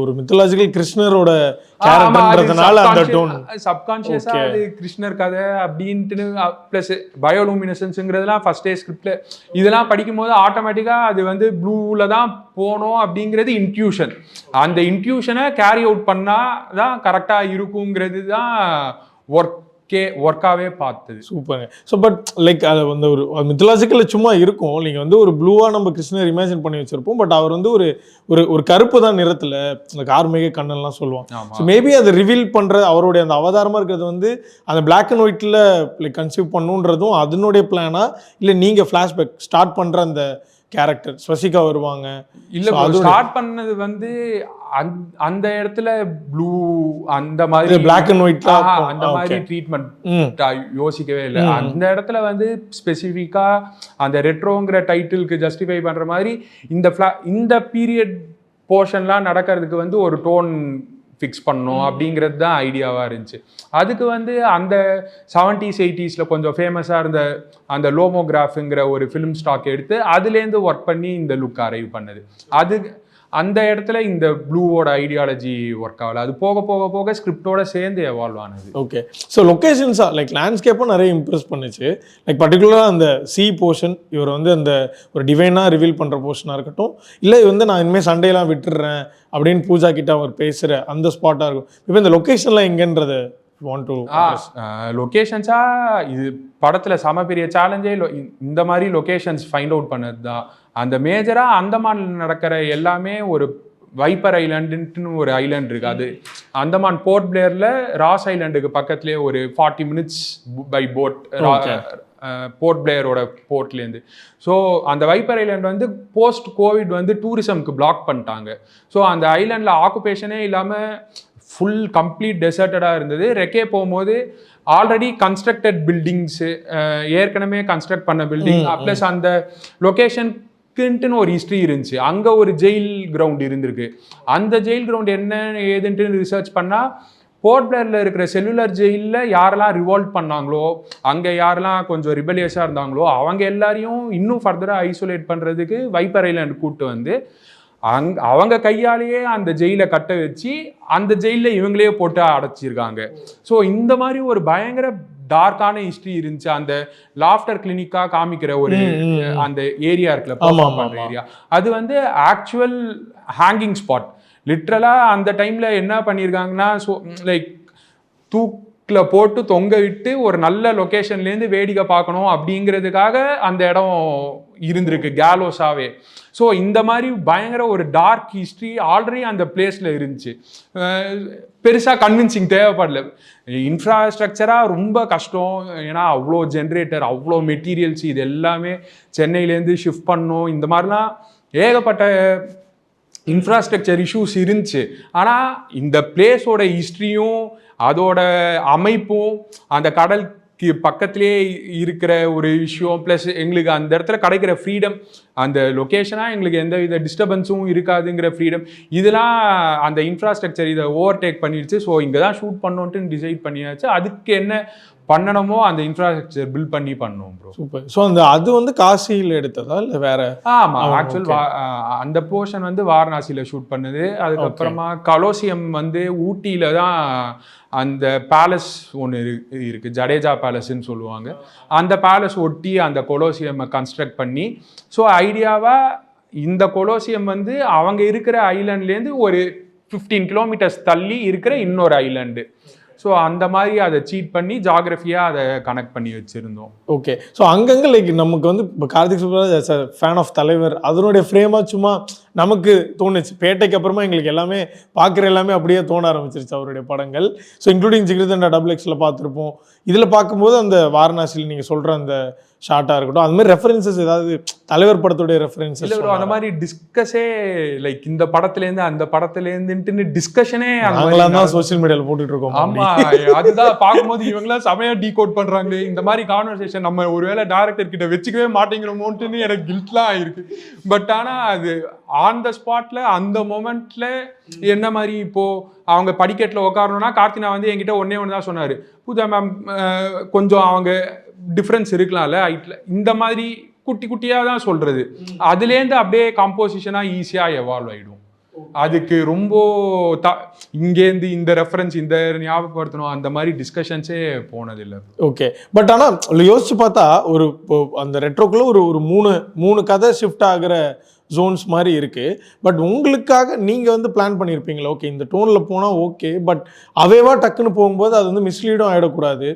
ஒரு மித்தாலஜிக்கல் கிருஷ்ணரோட கேரக்டர்ன்றதுனால அந்த டோன் சப்கான்ஷியஸாக அது கிருஷ்ணர் கதை அப்படின்ட்டு ப்ளஸ் பயோலூமினசன்ஸுங்கிறதுலாம் ஃபர்ஸ்ட் டே ஸ்கிரிப்டில் இதெல்லாம் படிக்கும்போது ஆட்டோமேட்டிக்காக அது வந்து ப்ளூவில் தான் போகணும் அப்படிங்கிறது இன்ட்யூஷன். அந்த இன்ட்யூஷனை கேரி அவுட் பண்ணால் தான் கரெக்டாக இருக்குங்கிறது தான் ஒர்க்காகவே பார்த்தது. சூப்பருங்க. ஸோ பட் லைக் அது வந்து ஒரு மித்தாலஜிக்கலில் சும்மா இருக்கும், நீங்கள் வந்து ஒரு ப்ளூவாக நம்ம கிருஷ்ணர் இமேஜின் பண்ணி வச்சுருப்போம். பட் அவர் வந்து ஒரு கருப்பு தான் நிறத்தில், இந்த கார்மேக கண்ணன்லாம் சொல்லுவாங்க. ஸோ மேபி அதை ரிவீல் பண்ணுற அவருடைய அந்த அவதாரமாக இருக்கிறது வந்து அந்த பிளாக் அண்ட் ஒயிட்டில் லைக் கன்சீவ் பண்ணுன்றதும் அதனுடைய பிளானா, இல்லை நீங்கள் ஃப்ளாஷ்பேக் ஸ்டார்ட் பண்ணுற அந்த கேரக்டர் ஸ்வசிகா வருவாங்க இல்ல ஸ்டார்ட் பண்ணது வந்து அந்த இடத்துல ப்ளூ அந்த மாதிரி பிளாக் அண்ட் ஒயிட் அந்த மாதிரி ட்ரீட்மெண்ட் யோசிக்கவே இல்லை. அந்த இடத்துல வந்து ஸ்பெசிஃபிக்கா அந்த ரெட்ரோங்கிற டைட்டிலுக்கு ஜஸ்டிஃபை பண்ற மாதிரி இந்த பீரியட் போர்ஷன்லாம் நடக்கிறதுக்கு வந்து ஒரு டோன் ஃபிக்ஸ் பண்ணணும் அப்படிங்கிறது தான் ஐடியாவாக இருந்துச்சு. அதுக்கு வந்து அந்த 70s 80s கொஞ்சம் ஃபேமஸாக இருந்த அந்த லோமோகிராஃபுங்கிற ஒரு ஃபிலிம் ஸ்டாக் எடுத்து அதுலேருந்து ஒர்க் பண்ணி இந்த லுக் அரைவ் பண்ணுது. அது அந்த இடத்துல இந்த ப்ளூவோட ஐடியாலஜி ஒர்க் ஆகல. அது போக போக போக ஸ்கிரிப்டோட சேர்ந்து எவால்வ் ஆனது. ஓகே, ஸோ லொக்கேஷன்ஸாக லைக் லேண்ட்ஸ்கேப்பும் நிறைய இம்ப்ரெஸ் பண்ணுச்சு. லைக் பர்டிகுலராக அந்த சி போர்ஷன், இவர் வந்து அந்த ஒரு டிவைனாக ரிவீல் பண்ணுற போர்ஷனாக இருக்கட்டும், இல்லை வந்து நான் இனிமேல் சண்டேலாம் விட்டுடுறேன் அப்படின்னு பூஜா கிட்ட அவர் பேசுகிற அந்த ஸ்பாட்டாக இருக்கும். இப்போ இந்த லொக்கேஷன்லாம் எங்கன்றது லொக்கேஷன்ஸா இது படத்தில் சம பெரிய சேலஞ்சே இந்த மாதிரி லொக்கேஷன்ஸ் ஃபைண்ட் அவுட் பண்ணது தான். அந்த மேஜராக அந்தமானில் நடக்கிற எல்லாமே ஒரு வைப்பர் ஐலாண்டுன்னு ஒரு ஐலாண்ட் இருக்குது. அது அந்தமான் போர்ட் பிளேயரில் ராஸ் ஐலாண்டுக்கு பக்கத்துலேயே ஒரு 40 minutes பை போட் போர்ட் பிளேயரோட போர்ட்லேருந்து. ஸோ அந்த வைப்பர் ஐலாண்ட் வந்து போஸ்ட் கோவிட் வந்து டூரிசம்க்கு பிளாக் பண்ணிட்டாங்க. ஸோ அந்த ஐலாண்டில் ஆக்குபேஷனே இல்லாமல் ஃபுல் கம்ப்ளீட் டெசர்ட்டடாக இருந்தது. ரெக்கே போகும்போது ஆல்ரெடி கன்ஸ்ட்ரக்டட் பில்டிங்ஸு, ஏற்கனவே கன்ஸ்ட்ரக்ட் பண்ண பில்டிங், ப்ளஸ் அந்த லொக்கேஷனுக்குன்ட்டுன்னு ஒரு ஹிஸ்ட்ரி இருந்துச்சு. அங்கே ஒரு ஜெயில் கிரவுண்ட் இருந்திருக்கு. அந்த ஜெயில் கிரவுண்ட் என்ன ஏதுன்ட்டு ரிசர்ச் பண்ணால் போர்ட் பிளேயரில் இருக்கிற செல்லுலர் ஜெயிலில் யாரெல்லாம் ரிவால்வ் பண்ணாங்களோ, அங்கே யாரெல்லாம் கொஞ்சம் ரிபலியஸாக இருந்தாங்களோ அவங்க எல்லாரையும் இன்னும் ஃபர்தராக ஐசோலேட் பண்ணுறதுக்கு வைப்பர் ஐலாண்ட் கூப்பிட்டு வந்து அவங்க கையாலேயே அந்த ஜெயிலை கட்ட வச்சு அந்த ஜெயிலில் இவங்களே போட்டு அடைச்சிருக்காங்க. ஸோ இந்த மாதிரி ஒரு பயங்கர டார்க்கான ஹிஸ்ட்ரி இருந்துச்சு. அந்த லாஃப்டர் கிளினிக்காக காமிக்கிற ஒரு அந்த ஏரியா இருக்குல்ல, பர்ஃபார்ம் பண்ணுற ஏரியா, அது வந்து ஆக்சுவல் ஹேங்கிங் ஸ்பாட். லிட்ரலாக அந்த டைமில் என்ன பண்ணியிருக்காங்கன்னா, ஸோ லைக் தூக்கில் போட்டு தொங்க விட்டு ஒரு நல்ல லொக்கேஷன்லேருந்து வேடிக்கை பார்க்கணும் அப்படிங்கிறதுக்காக அந்த இடம் இருந்திருக்கு கேலோஸாவே. ஸோ இந்த மாதிரி பயங்கர ஒரு டார்க் ஹிஸ்ட்ரி ஆல்ரெடி அந்த பிளேஸில் இருந்துச்சு. பெருசாக கன்வின்சிங் தேவைப்படல. இன்ஃப்ராஸ்ட்ரக்சராக ரொம்ப கஷ்டம், ஏன்னா அவ்வளோ ஜென்ரேட்டர், அவ்வளோ மெட்டீரியல்ஸ், இது எல்லாமே சென்னையிலேருந்து ஷிஃப்ட் பண்ணணும். இந்த மாதிரிலாம் ஏகப்பட்ட இன்ஃப்ராஸ்ட்ரக்சர் இஷ்யூஸ் இருந்துச்சு. ஆனால் இந்த பிளேஸோட ஹிஸ்ட்ரியும் அதோட அமைப்பும் அந்த கடலுக்கு பக்கத்திலே இருக்கிற ஒரு விஷயம், ப்ளஸ் எங்களுக்கு அந்த இடத்துல கிடைக்கிற ஃப்ரீடம், அந்த லொக்கேஷனாக எங்களுக்கு எந்த வித டிஸ்டர்பன்ஸும் இருக்காதுங்கிற ஃப்ரீடம், இதெல்லாம் அந்த இன்ஃப்ராஸ்ட்ரக்சர் இதை ஓவர்டேக் பண்ணிடுச்சு. ஸோ இங்கே தான் ஷூட் பண்ணோன்ட்டு டிசைட் பண்ணியாச்சு. அதுக்கு என்ன பண்ணணுமோ அந்த இன்ஃப்ராஸ்ட்ரக்சர் பில்ட் பண்ணி பண்ணோம் ப்ரோ. சூப்பர். ஸோ அது வந்து காசியில் எடுத்ததா இல்லை வேற? ஆமாம், ஆக்சுவல் அந்த போர்ஷன் வந்து வாரணாசியில் ஷூட் பண்ணுது. அதுக்கப்புறமா கொலோசியம் வந்து ஊட்டியில் தான் அந்த பேலஸ் ஒன்று இருக்கு, ஜடேஜா பேலஸ்ன்னு சொல்லுவாங்க. அந்த பேலஸ் ஒட்டி அந்த கொலோசியம் கன்ஸ்ட்ரக்ட் பண்ணி, ஸோ ஐடியாவாக இந்த கொலோசியம் வந்து அவங்க இருக்கிற ஐலாண்ட்லேருந்து ஒரு 15 கிலோமீட்டர்ஸ் தள்ளி இருக்கிற இன்னொரு ஐலாண்டு. ஸோ அந்த மாதிரி அதை சீட் பண்ணி ஜாகிரஃபியாக அதை கனெக்ட் பண்ணி வச்சுருந்தோம். ஓகே. ஸோ அங்கங்கே லைக் நமக்கு வந்து இப்போ கார்த்திக் சுப்ராஜ் ஃபேன் ஆஃப் தலைவர் அதனுடைய ஃப்ரேமாக சும்மா நமக்கு தோணுச்சு. பேட்டைக்கு அப்புறமா எங்களுக்கு எல்லாமே பார்க்குற எல்லாமே அப்படியே தோண ஆரம்பிச்சிருச்சு அவருடைய படங்கள். ஸோ இன்க்ளூடிங் ஜிகிருதண்டா XXXல பார்த்துருப்போம். இதில் பார்க்கும்போது அந்த வாரணாசியில் நீங்கள் சொல்கிற அந்த ஷார்ட்டாக இருக்கட்டும், அது மாதிரி ரெஃபரன்சஸ் ஏதாவது தலைவர் படத்துடைய ரெஃபரன்சஸ் இல்லை அந்த மாதிரி டிஸ்கஸே லைக் இந்த படத்துலேருந்து அந்த படத்துலேருந்துன்ட்டு டிஸ்கஷனே நாங்களாம் தான் சோஷியல் மீடியாவில் போட்டுட்டு இருக்கோம். ஆமா, அதுதான் பார்க்கும்போது இவங்களாம் செமையா டீகோட் பண்றாங்களே இந்த மாதிரி கான்வர்சேஷன் நம்ம ஒருவேளை டைரக்டர் கிட்ட வச்சுக்கவே மாட்டேங்கிறோமோன்ட்டு எனக்கு கில்ட்லாம் ஆயிருக்கு. பட் ஆனால் அது ஆன் த ஸ்பாட்ல அந்த மொமெண்ட்ல என்ன மாதிரி இப்போ அவங்க படிக்கட்டில் உட்காரணும்னா கார்த்தினா வந்து என்கிட்ட ஒன்னே ஒன்று தான் சொன்னார், பூஜா மேம் கொஞ்சம் அவங்க டிஃப்ரென்ஸ் இருக்கலாம்ல ஹைட்ல, இந்த மாதிரி குட்டி குட்டியாக தான் சொல்றது. அதுலேருந்து அப்படியே காம்போசிஷனாக ஈஸியாக எவால்வ் ஆகிடும். அதுக்கு ரொம்ப இங்கேருந்து இந்த ரெஃபரன்ஸ் இந்த ஞாபகப்படுத்தணும் அந்த மாதிரி டிஸ்கஷன்ஸே போனதில்லை. ஓகே. பட் ஆனால் யோசிச்சு பார்த்தா ஒரு அந்த ரெட்ரோக்குள்ள ஒரு மூணு கதை ஷிஃப்ட் ஆகிற ஜோன்ஸ் மாதிரி இருக்குது. பட் உங்களுக்காக நீங்கள் வந்து பிளான் பண்ணியிருப்பீங்களா, ஓகே இந்த டோனில் போனால் ஓகே, பட் அவேவா டக்குன்னு போகும்போது அது வந்து மிஸ்லீடும் ஆகிடக்கூடாது,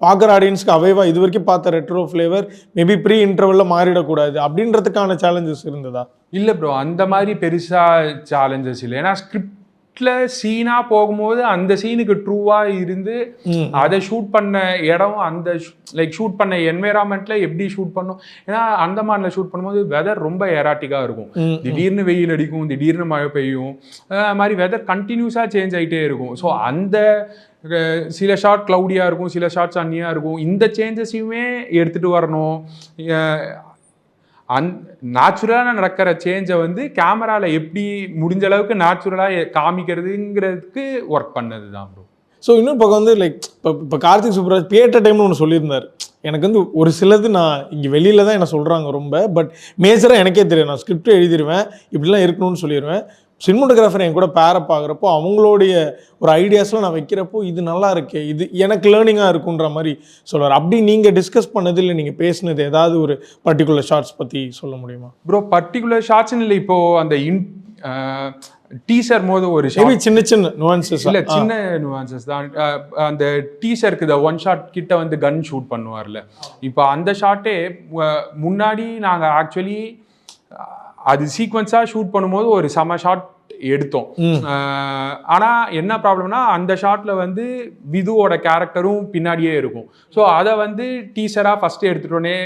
பார்க்குற ஆடியன்ஸ்க்கு அவேவா இது வரைக்கும் பார்த்த ரெட்ரோ ஃப்ளேவர் மேபி ப்ரீ இன்டர்வலில் மாறிடக்கூடாது அப்படின்றதுக்கான சேலஞ்சஸ் இருந்ததா? இல்லை ப்ரோ, அந்த மாதிரி பெருசாக சேலஞ்சஸ் இல்லை. ஏன்னா ஸ்கிரிப்டில் சீனாக போகும்போது அந்த சீனுக்கு ட்ரூவாக இருந்து அதை ஷூட் பண்ண இடம் அந்த லைக் ஷூட் பண்ண என்வைரான்மெண்ட்டில் எப்படி ஷூட் பண்ணோம். ஏன்னா அந்தமானில் ஷூட் பண்ணும்போது வெதர் ரொம்ப எராட்டிக்காக இருக்கும். திடீர்னு வெயில் அடிக்கும், திடீர்னு மழை பெய்யும், அது மாதிரி வெதர் கண்டினியூஸாக சேஞ்ச் ஆகிட்டே இருக்கும். ஸோ அந்த சில ஷார்ட் க்ளவுடியாக இருக்கும், சில ஷார்ட் சன்னியாக இருக்கும். இந்த சேஞ்சஸையுமே எடுத்துகிட்டு வரணும். நேச்சுரலாக நடக்கிற சேஞ்சை வந்து கேமராவில் எப்படி முடிஞ்ச அளவுக்கு நேச்சுரலாக காமிக்கிறதுங்கிறதுக்கு ஒர்க் பண்ணது தான் ப்ரோ. ஸோ இன்னும் பக்கம் வந்து லைக் இப்போ கார்த்திக் சுப்ராஜ் பேட்ட டைம்னு ஒன்று சொல்லியிருந்தார். எனக்கு வந்து ஒரு சிலது நான் இங்கே வெளியில் தான் என்ன சொல்கிறாங்க ரொம்ப, பட் மேஜராக எனக்கே தெரியும், நான் ஸ்கிரிப்ட் எழுதிடுவேன், இப்படிலாம் இருக்கணும்னு சொல்லிடுவேன். சினிமோட்டோகிராஃபர் என் கூட பேரப் ஆகுறப்போ அவங்களுடைய ஒரு ஐடியாஸ்லாம் நான் வைக்கிறப்போ இது நல்லா இருக்கே, இது எனக்கு லேர்னிங்காக இருக்குன்ற மாதிரி சொல்லுவார். அப்படி நீங்கள் டிஸ்கஸ் பண்ணது இல்லை நீங்கள் பேசினது ஏதாவது ஒரு பர்டிகுலர் ஷார்ட்ஸ் பற்றி சொல்ல முடியுமா? ப்ரோ பர்டிகுலர் ஷார்ட்ஸ்ன்னு இல்லை, இப்போது அந்த டீசர் போது ஒரு சின்ன நுவான்சஸ் இல்லை, சின்ன நுவான்சஸ் தான். அந்த டீசருக்கு இந்த ஒன் ஷாட் கிட்ட வந்து கன் ஷூட் பண்ணுவார்ல, இப்போ அந்த ஷாட்டே முன்னாடி நாங்கள் ஆக்சுவலி அது சீக்வன்ஸாக ஷூட் பண்ணும்போது ஒரு செம ஷாட் எடுத்தோம். ஆனால் என்ன ப்ராப்ளம்னா அந்த ஷாட்டில் வந்து விதுவோட கேரக்டரும் பின்னாடியே இருக்கும். ஸோ அதை வந்து டீசராக ஃபஸ்ட்டு எடுத்துட்டோன்னே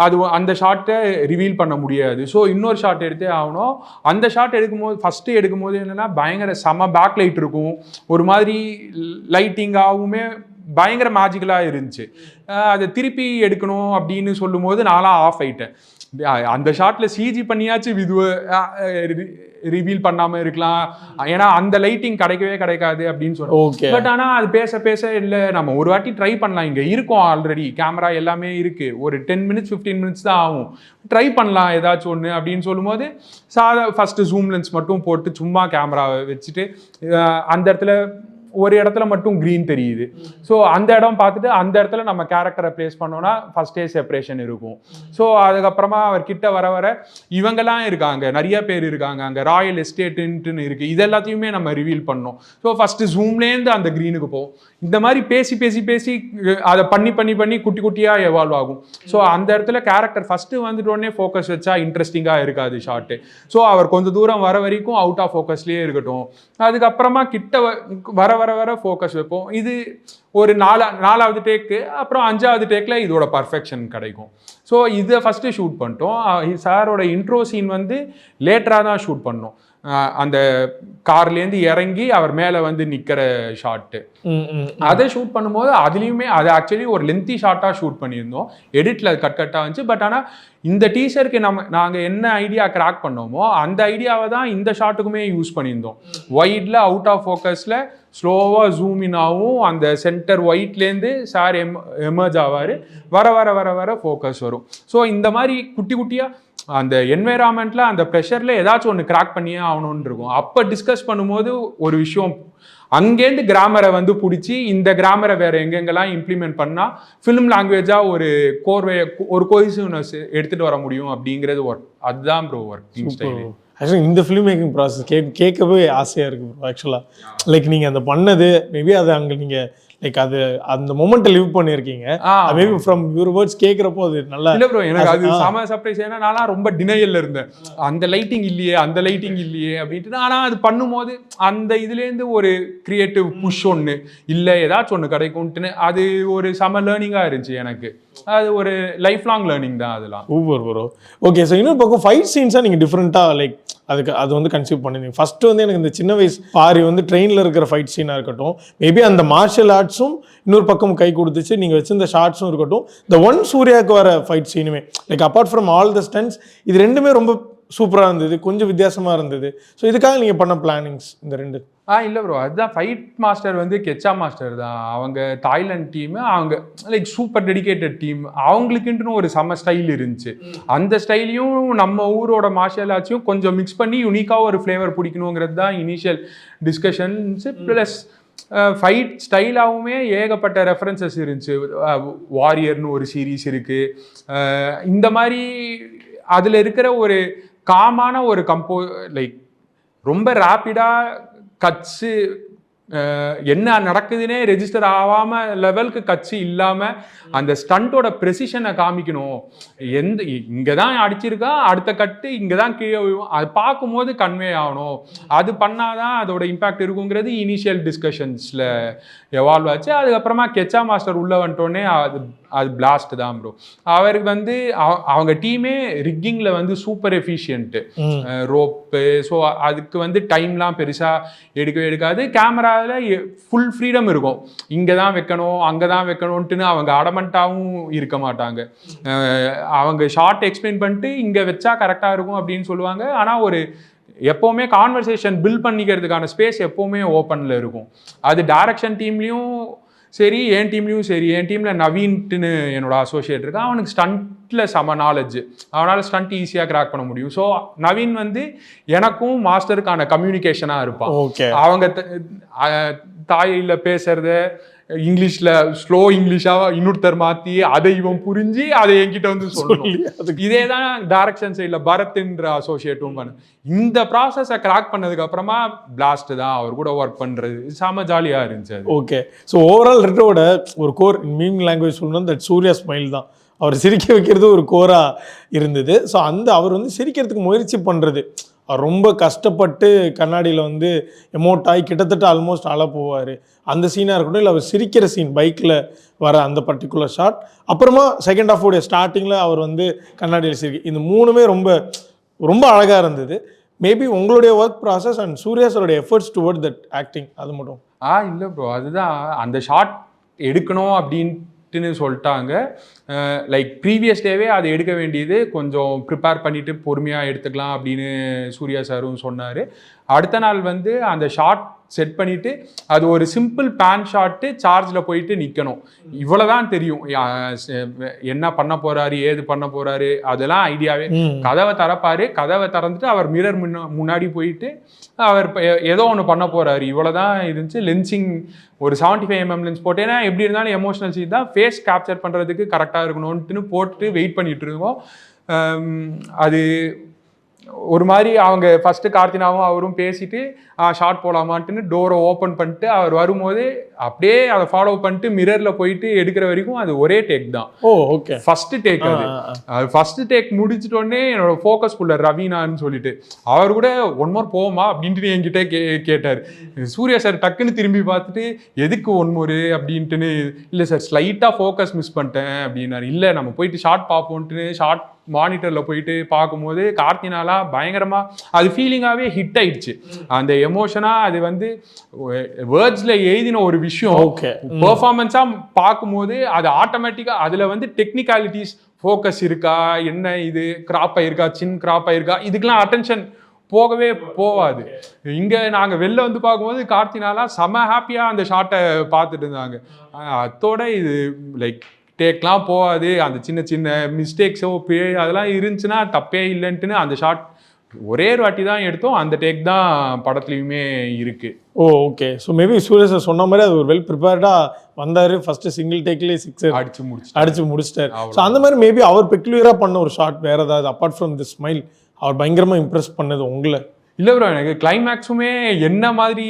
அது அந்த ஷாட்டை ரிவீல் பண்ண முடியாது. ஸோ இன்னொரு ஷாட் எடுத்தே ஆகணும். அந்த ஷாட் எடுக்கும்போது ஃபஸ்ட்டு எடுக்கும்போது என்னென்னா பயங்கர செம பேக் லைட் இருக்கும், ஒரு மாதிரி லைட்டிங்காகவுமே பயங்கர மேஜிக்கலாக இருந்துச்சு. அதை திருப்பி எடுக்கணும் அப்படின்னு சொல்லும்போது நான்லாம் ஆஃப் ஆயிட்டேன். அந்த ஷாட்டில் சிஜி பண்ணியாச்சு விதுவை ரிவீல் பண்ணாமல் இருக்கலாம், ஏன்னா அந்த லைட்டிங் கிடைக்காது அப்படின்னு சொல்லுவோம். பட் ஆனால் அது பேச பேச இல்லை, நம்ம ஒரு வாட்டி ட்ரை பண்ணலாம், இங்கே இருக்கும் ஆல்ரெடி கேமரா எல்லாமே இருக்குது, ஒரு 10 மினிட்ஸ் 15 மினிட்ஸ் தான் ஆகும், ட்ரை பண்ணலாம் ஏதாச்சும் ஒன்று அப்படின்னு சொல்லும்போது ஃபஸ்ட்டு ஜூம் லென்ஸ் மட்டும் போட்டு சும்மா கேமராவை வச்சுட்டு அந்த இடத்துல ஒரு இடத்துல மட்டும் க்ரீன் தெரியுது. ஸோ அந்த இடம் பார்த்துட்டு அந்த இடத்துல நம்ம கேரக்டரை ப்ளேஸ் பண்ணோன்னா ஃபஸ்ட்டே செப்பரேஷன் இருக்கும். ஸோ அதுக்கப்புறமா அவர் கிட்ட வர வர இவங்கெல்லாம் இருக்காங்க, நிறைய பேர் இருக்காங்க, அங்கே ராயல் எஸ்டேட்டுன்ட்டுன்னு இருக்குது, இது எல்லாத்தையுமே நம்ம ரிவீல் பண்ணோம். ஸோ ஃபஸ்ட்டு ஜூம்லேருந்து அந்த க்ரீனுக்கு போகும். இந்த மாதிரி பேசி அதை பண்ணி குட்டி குட்டியாக எவால்வ் ஆகும். ஸோ அந்த இடத்துல கேரக்டர் ஃபஸ்ட்டு வந்துட்டோடனே ஃபோக்கஸ் வச்சா இன்ட்ரெஸ்டிங்காக இருக்காது ஷார்ட்டு. ஸோ அவர் கொஞ்சம் தூரம் வர வரைக்கும் அவுட் ஆஃப் ஃபோக்கஸ்லேயே இருக்கட்டும், அதுக்கப்புறமா கிட்ட வர ஃபோக்கஸ் வைப்போம். இது ஒரு நாலாவது டேக்கு, அப்புறம் 5வது டேக்கில் இதோட பர்ஃபெக்ஷன் கிடைக்கும். ஸோ இதை ஃபஸ்ட்டு ஷூட் பண்ணிட்டோம். சாரோட இன்ட்ரோ சீன் வந்து லேட்டராக தான் ஷூட் பண்ணோம். அந்த கார்லேருந்து இறங்கி அவர் மேலே வந்து நிற்கிற ஷாட்டு. அதை ஷூட் பண்ணும்போது அதுலேயுமே அது ஆக்சுவலி ஒரு லென்த்தி ஷார்ட்டாக ஷூட் பண்ணியிருந்தோம். எடிட்டில் அது கட்டாக இருந்துச்சு. பட் ஆனால் இந்த டீசருக்கு நாங்கள் என்ன ஐடியா கிராக் பண்ணோமோ அந்த ஐடியாவை தான் இந்த ஷாட்டுக்குமே யூஸ் பண்ணியிருந்தோம். ஒயிட்ல அவுட் ஆஃப் ஃபோக்கஸில் ஸ்லோவாக ஜூம் இன் ஆகும். அந்த சென்டர் ஒயிட்லேருந்து சார் எமர்ஜ் ஆவார். வர வர வர வர ஃபோக்கஸ் வரும். ஸோ இந்த மாதிரி குட்டி குட்டியாக அந்த என்வைரான்மெண்ட்ல அந்த ப்ரெஷரில் ஏதாச்சும் ஒன்று கிராக் பண்ணியே ஆகணும்னு இருக்கும். அப்போ டிஸ்கஸ் பண்ணும்போது ஒரு விஷயம் அங்கேருந்து கிராமரை வந்து பிடிச்சி இந்த கிராமரை வேற எங்கெங்கெல்லாம் இம்ப்ளிமெண்ட் பண்ணால் ஃபிலிம் லாங்குவேஜாக ஒரு கோஹெசிவ்னஸ் எடுத்துகிட்டு வர முடியும் அப்படிங்கிறது ஒர்க். அதுதான் ப்ரோ ஒர்க்கிங் ஸ்டைல். ஆக்சுவலி இந்த ஃபிலிம் மேக்கிங் ப்ராசஸ் கேட்கவே ஆசையாக இருக்குது ப்ரோ. ஆக்சுவலாக லைக் நீங்கள் அந்த பண்ணது மேபி அது அங்கே நீங்கள் லைக் அது அந்த மொமெண்ட்டை லிவ் பண்ணியிருக்கீங்க. மேபி ஃப்ரம் யுவர் வேர்ட்ஸ் கேட்குறப்போ அது நல்லா இல்லை ப்ரோ. எனக்கு அது செம சர்ப்ரைஸ். ஏன்னா நான்லாம் ரொம்ப டினையல்ல இருந்தேன். அந்த லைட்டிங் இல்லையே அப்படின்ட்டு. ஆனால் அது பண்ணும்போது அந்த இதுலேருந்து ஒரு கிரியேட்டிவ் புஷ் ஒன்று இல்லை ஏதாச்சும் ஒன்று கிடைக்கும்ட்டுன்னு அது ஒரு செம லேர்னிங்காக இருந்துச்சு எனக்கு. அது ஒரு லைஃப் லாங் லேர்னிங் தான் அதெல்லாம். Super bro. ஓகே, ஸோ இன்னொரு பக்கம் ஃபைட் சீன்ஸாக நீங்கள் டிஃப்ரெண்ட்டாக லைக் அது வந்து கன்சியூவ் பண்ணிருந்தீங்க. ஃபர்ஸ்ட் வந்து எனக்கு இந்த சின்ன வயசு பாரி வந்து ட்ரெயினில் இருக்கிற ஃபைட் சீனாக இருக்கட்டும், மேபி அந்த மார்ஷல் ஆர்ட்ஸும் இன்னொரு பக்கம் கை கொடுத்துச்சு, நீங்கள் வச்சிருந்த ஷார்ட்ஸும் இருக்கட்டும், இந்த ஒன் சூர்யாவுக்கு வர ஃபைட் சீனுமே like apart from all the stunts இது ரெண்டுமே ரொம்ப சூப்பராக இருந்தது, கொஞ்சம் வித்தியாசமாக இருந்தது. ஸோ இதுக்காக நீங்கள் பண்ண பிளானிங்ஸ் இந்த ரெண்டு? இல்லை ப்ரோ, அதுதான் ஃபைட் மாஸ்டர் வந்து கெச்சா மாஸ்டர் தான். அவங்க தாய்லாந்து டீமு, அவங்க லைக் சூப்பர் டெடிகேட்டட் டீம். அவங்களுக்குன்ட்டு ஒரு செம்ம ஸ்டைல் இருந்துச்சு. அந்த ஸ்டைலையும் நம்ம ஊரோட மார்ஷியல் ஆர்ட்ஸையும் கொஞ்சம் மிக்ஸ் பண்ணி யூனிக்காக ஒரு ஃப்ளேவர் பிடிக்கணுங்கிறது தான் இனிஷியல் டிஸ்கஷன்ஸு. ப்ளஸ் ஃபைட் ஸ்டைலாகவுமே ஏகப்பட்ட ரெஃபரன்சஸ் இருந்துச்சு. வாரியர்னு ஒரு சீரீஸ் இருக்குது. இந்த மாதிரி அதில் இருக்கிற ஒரு காமான ஒரு லைக் ரொம்ப ரேப்பிடாக கட்ஸு என்ன நடக்குதுன்னே ரெஜிஸ்டர் ஆகாமல் லெவலுக்கு கட்சி இல்லாமல் அந்த ஸ்டண்ட்டோட ப்ரெசிஷனை காமிக்கணும். இங்கே தான் அடிச்சிருக்கா, அடுத்த கட்டு இங்கே தான் கீழே விழுவும், அது பார்க்கும்போது கன்வே ஆகணும். அது பண்ணாதான் அதோட இம்பேக்ட் இருக்குங்கிறது இனிஷியல் டிஸ்கஷன்ஸில் எவால்வ் ஆச்சு. அதுக்கப்புறமா கெச்சா மாஸ்டர் உள்ளே வந்துட்டோடனே அது பிளாஸ்ட் தான் ப்ரோ. அவருக்கு வந்து அவங்க டீமே ரிக்கிங்கில் வந்து சூப்பர் எஃபிஷியன்ட்டு, ரோப்பு. ஸோ அதுக்கு வந்து டைம்லாம் பெருசாக எடுக்காது. கேமராவில் ஃபுல் ஃப்ரீடம் இருக்கும். இங்கே தான் வைக்கணும் அங்கே தான் வைக்கணும்ட்டுன்னு அவங்க அடமெண்ட்டாகவும் இருக்க மாட்டாங்க. அவங்க ஷார்ட் எக்ஸ்பிளைன் பண்ணிட்டு இங்கே வச்சா கரெக்டாக இருக்கும் அப்படின்னு சொல்லுவாங்க. ஆனால் ஒரு எப்போவுமே கான்வர்சேஷன் பில்ட் பண்ணிக்கிறதுக்கான ஸ்பேஸ் எப்போவுமே ஓப்பனில் இருக்கும். அது டைரக்ஷன் டீம்லேயும் சரி, என் டீம்லேயும் சரி. என் டீமில் நவீன்ட்டுன்னு என்னோட அசோசியேட் இருக்கான். அவனுக்கு ஸ்டண்ட்டில் செம நாலேஜ், அவனால் ஸ்டண்ட் ஈஸியாக கிராக் பண்ண முடியும். ஸோ நவீன் வந்து எனக்கும் மாஸ்டருக்கான கம்யூனிகேஷனாக இருப்பான். அவங்க தாயில் பேசுறத இங்கிலீஷில் ஸ்லோ இங்கிலீஷாக இன்னொருத்தர் மாற்றி அதை இவன் புரிஞ்சு அதை என்கிட்ட வந்து சொல்லணும். இதே தான் டைரக்ஷன் சைடில் பரத்ன்ற அசோசியேட்டும் பண்ண. இந்த ப்ராசஸை கிராக் பண்ணதுக்கு அப்புறமா பிளாஸ்ட் தான் அவர் கூட ஒர்க் பண்ணுறது செம ஜாலியாக இருந்துச்சு. ஓகே, ஸோ ஓவரால் ரெட்ரோட ஒரு கோர் மீம் லாங்குவேஜ் சொல்லணும், தட் சூர்யா ஸ்மைல் தான். அவர் சிரிக்க வைக்கிறது ஒரு கோராக இருந்தது. ஸோ அவர் வந்து சிரிக்கிறதுக்கு முயற்சி பண்ணுறது, அவர் ரொம்ப கஷ்டப்பட்டு கண்ணாடியில் வந்து எமோட் ஆகி கிட்டத்தட்ட ஆல்மோஸ்ட் அழ போவார். அந்த சீனாக இருக்கட்டும், இல்லை அவர் சிரிக்கிற சீன் பைக்கில் வர அந்த பர்டிகுலர் ஷாட், அப்புறமா செகண்ட் ஹாஃபோடைய ஸ்டார்டிங்கில் அவர் வந்து கண்ணாடியில் சிரிக்க, இந்த மூணுமே ரொம்ப ரொம்ப அழகாக இருந்தது. மேபி உங்களுடைய ஒர்க் ப்ராசஸ் அண்ட் சூர்யாஸோடைய எஃபர்ட்ஸ் டுவர்ட் தட் ஆக்டிங் அது மட்டும்? இல்லை ப்ரோ, அதுதான் அந்த ஷாட் எடுக்கணும் அப்படின்ட்டுன்னு சொல்லிட்டாங்க. லைக் ப்ரீவியஸ் டேவே அதை எடுக்க வேண்டியது கொஞ்சம் ப்ரிப்பேர் பண்ணிவிட்டு பொறுமையாக எடுத்துக்கலாம் அப்படின்னு சூர்யா சாரும் சொன்னார். அடுத்த நாள் வந்து அந்த ஷாட் செட் பண்ணிவிட்டு அது ஒரு சிம்பிள் பேன் ஷாட்டு சார்ஜில் போயிட்டு நிற்கணும். இவ்வளோதான் தெரியும். என்ன பண்ண போகிறாரு, ஏது பண்ண போகிறாரு, அதெல்லாம் ஐடியாவே. கதவை திறந்துட்டு அவர் மிரர் முன்னாடி போயிட்டு அவர் ஏதோ ஒன்று பண்ண போகிறாரு, இவ்வளோதான் இருந்துச்சு. லென்சிங் ஒரு 75mm லென்ஸ் போட்டேன்னா எப்படி இருந்தாலும் எமோஷனல் சீன் தான், ஃபேஸ் கேப்சர் பண்ணுறதுக்கு கரெக்டாக இருக்கணும்னு போட்டு வெயிட் பண்ணிட்டு இருக்கோம். அது ஒரு மாதிரி அவங்க ஃபஸ்ட்டு கார்த்தினாவும் அவரும் பேசிட்டு ஷார்ட் போகலாமான்ட்டுன்னு டோரை ஓப்பன் பண்ணிட்டு அவர் வரும்போது அப்படியே அதை ஃபாலோ பண்ணிட்டு மிரரில் போயிட்டு எடுக்கிற வரைக்கும் அது ஒரே டேக் தான். Okay, first take. அது ஃபஸ்ட்டு டேக் முடிச்சிட்டோடனே என்னோட ஃபோக்கஸ் புல்லர் ரவீனான்னு சொல்லிட்டு அவர் கூட ஒன் மோர் போவோமா அப்படின்ட்டு என்கிட்ட கேட்டார். சூர்யா சார் டக்குன்னு திரும்பி பார்த்துட்டு எதுக்கு ஒன் மோர் அப்படின்ட்டுன்னு, இல்லை சார் ஸ்லைட்டாக ஃபோக்கஸ் மிஸ் பண்ணிட்டேன் அப்படின்னாரு. இல்லை நம்ம போயிட்டு ஷார்ட் பார்ப்போன்ட்டுன்னு ஷார்ட் மானிட்டரில் போயிட்டு பார்க்கும்போது கார்த்தினாலாம் பயங்கரமாக அது ஃபீலிங்காகவே ஹிட் ஆயிடுச்சு. அந்த எமோஷனாக அது வந்து வேர்ட்ஸில் எழுதின ஒரு விஷயம் பெர்ஃபார்மன்ஸாக பார்க்கும்போது அது ஆட்டோமேட்டிக்காக அதில் வந்து டெக்னிக்காலிட்டிஸ் ஃபோக்கஸ் இருக்கா, என்ன இது கிராப் ஆயிருக்கா, சின் கிராப் ஆயிருக்கா, இதுக்கெல்லாம் அட்டென்ஷன் போகவே போகாது. இங்கே நாங்கள் வெளில வந்து பார்க்கும்போது கார்த்தினாலாம் செம ஹாப்பியாக அந்த ஷாட்டை பார்த்துட்டு இருந்தாங்க. அதோட இது லைக் டேக்லாம் போகாது, அந்த சின்ன சின்ன மிஸ்டேக்ஸோ அதெல்லாம் இருந்துச்சுன்னா தப்பே இல்லைன்ட்டுன்னு அந்த ஷாட் ஒரே ஒரு வாட்டி தான் எடுத்தோம். அந்த டேக் தான் படத்துலையுமே இருக்கு. Okay. So maybe Suriya sir சொன்ன மாதிரி அது ஒரு வெல் ப்ரிப்பேர்டாக வந்தார். ஃபர்ஸ்ட் சிங்கிள் டேக்லேயே 6 அடிச்சு முடிச்சிட்டார். ஸோ அந்த மாதிரி மேபி அவர் பெக்யூலராக பண்ண ஒரு ஷாட் வேறு ஏதாவது அப்பார்ட் ஃப்ரம் தி ஸ்மைல் அவர் பயங்கரமாக இம்ப்ரெஸ் பண்ணது உங்களை? இல்லை ப்ரோ, எனக்கு கிளைமேக்ஸுமே என்ன மாதிரி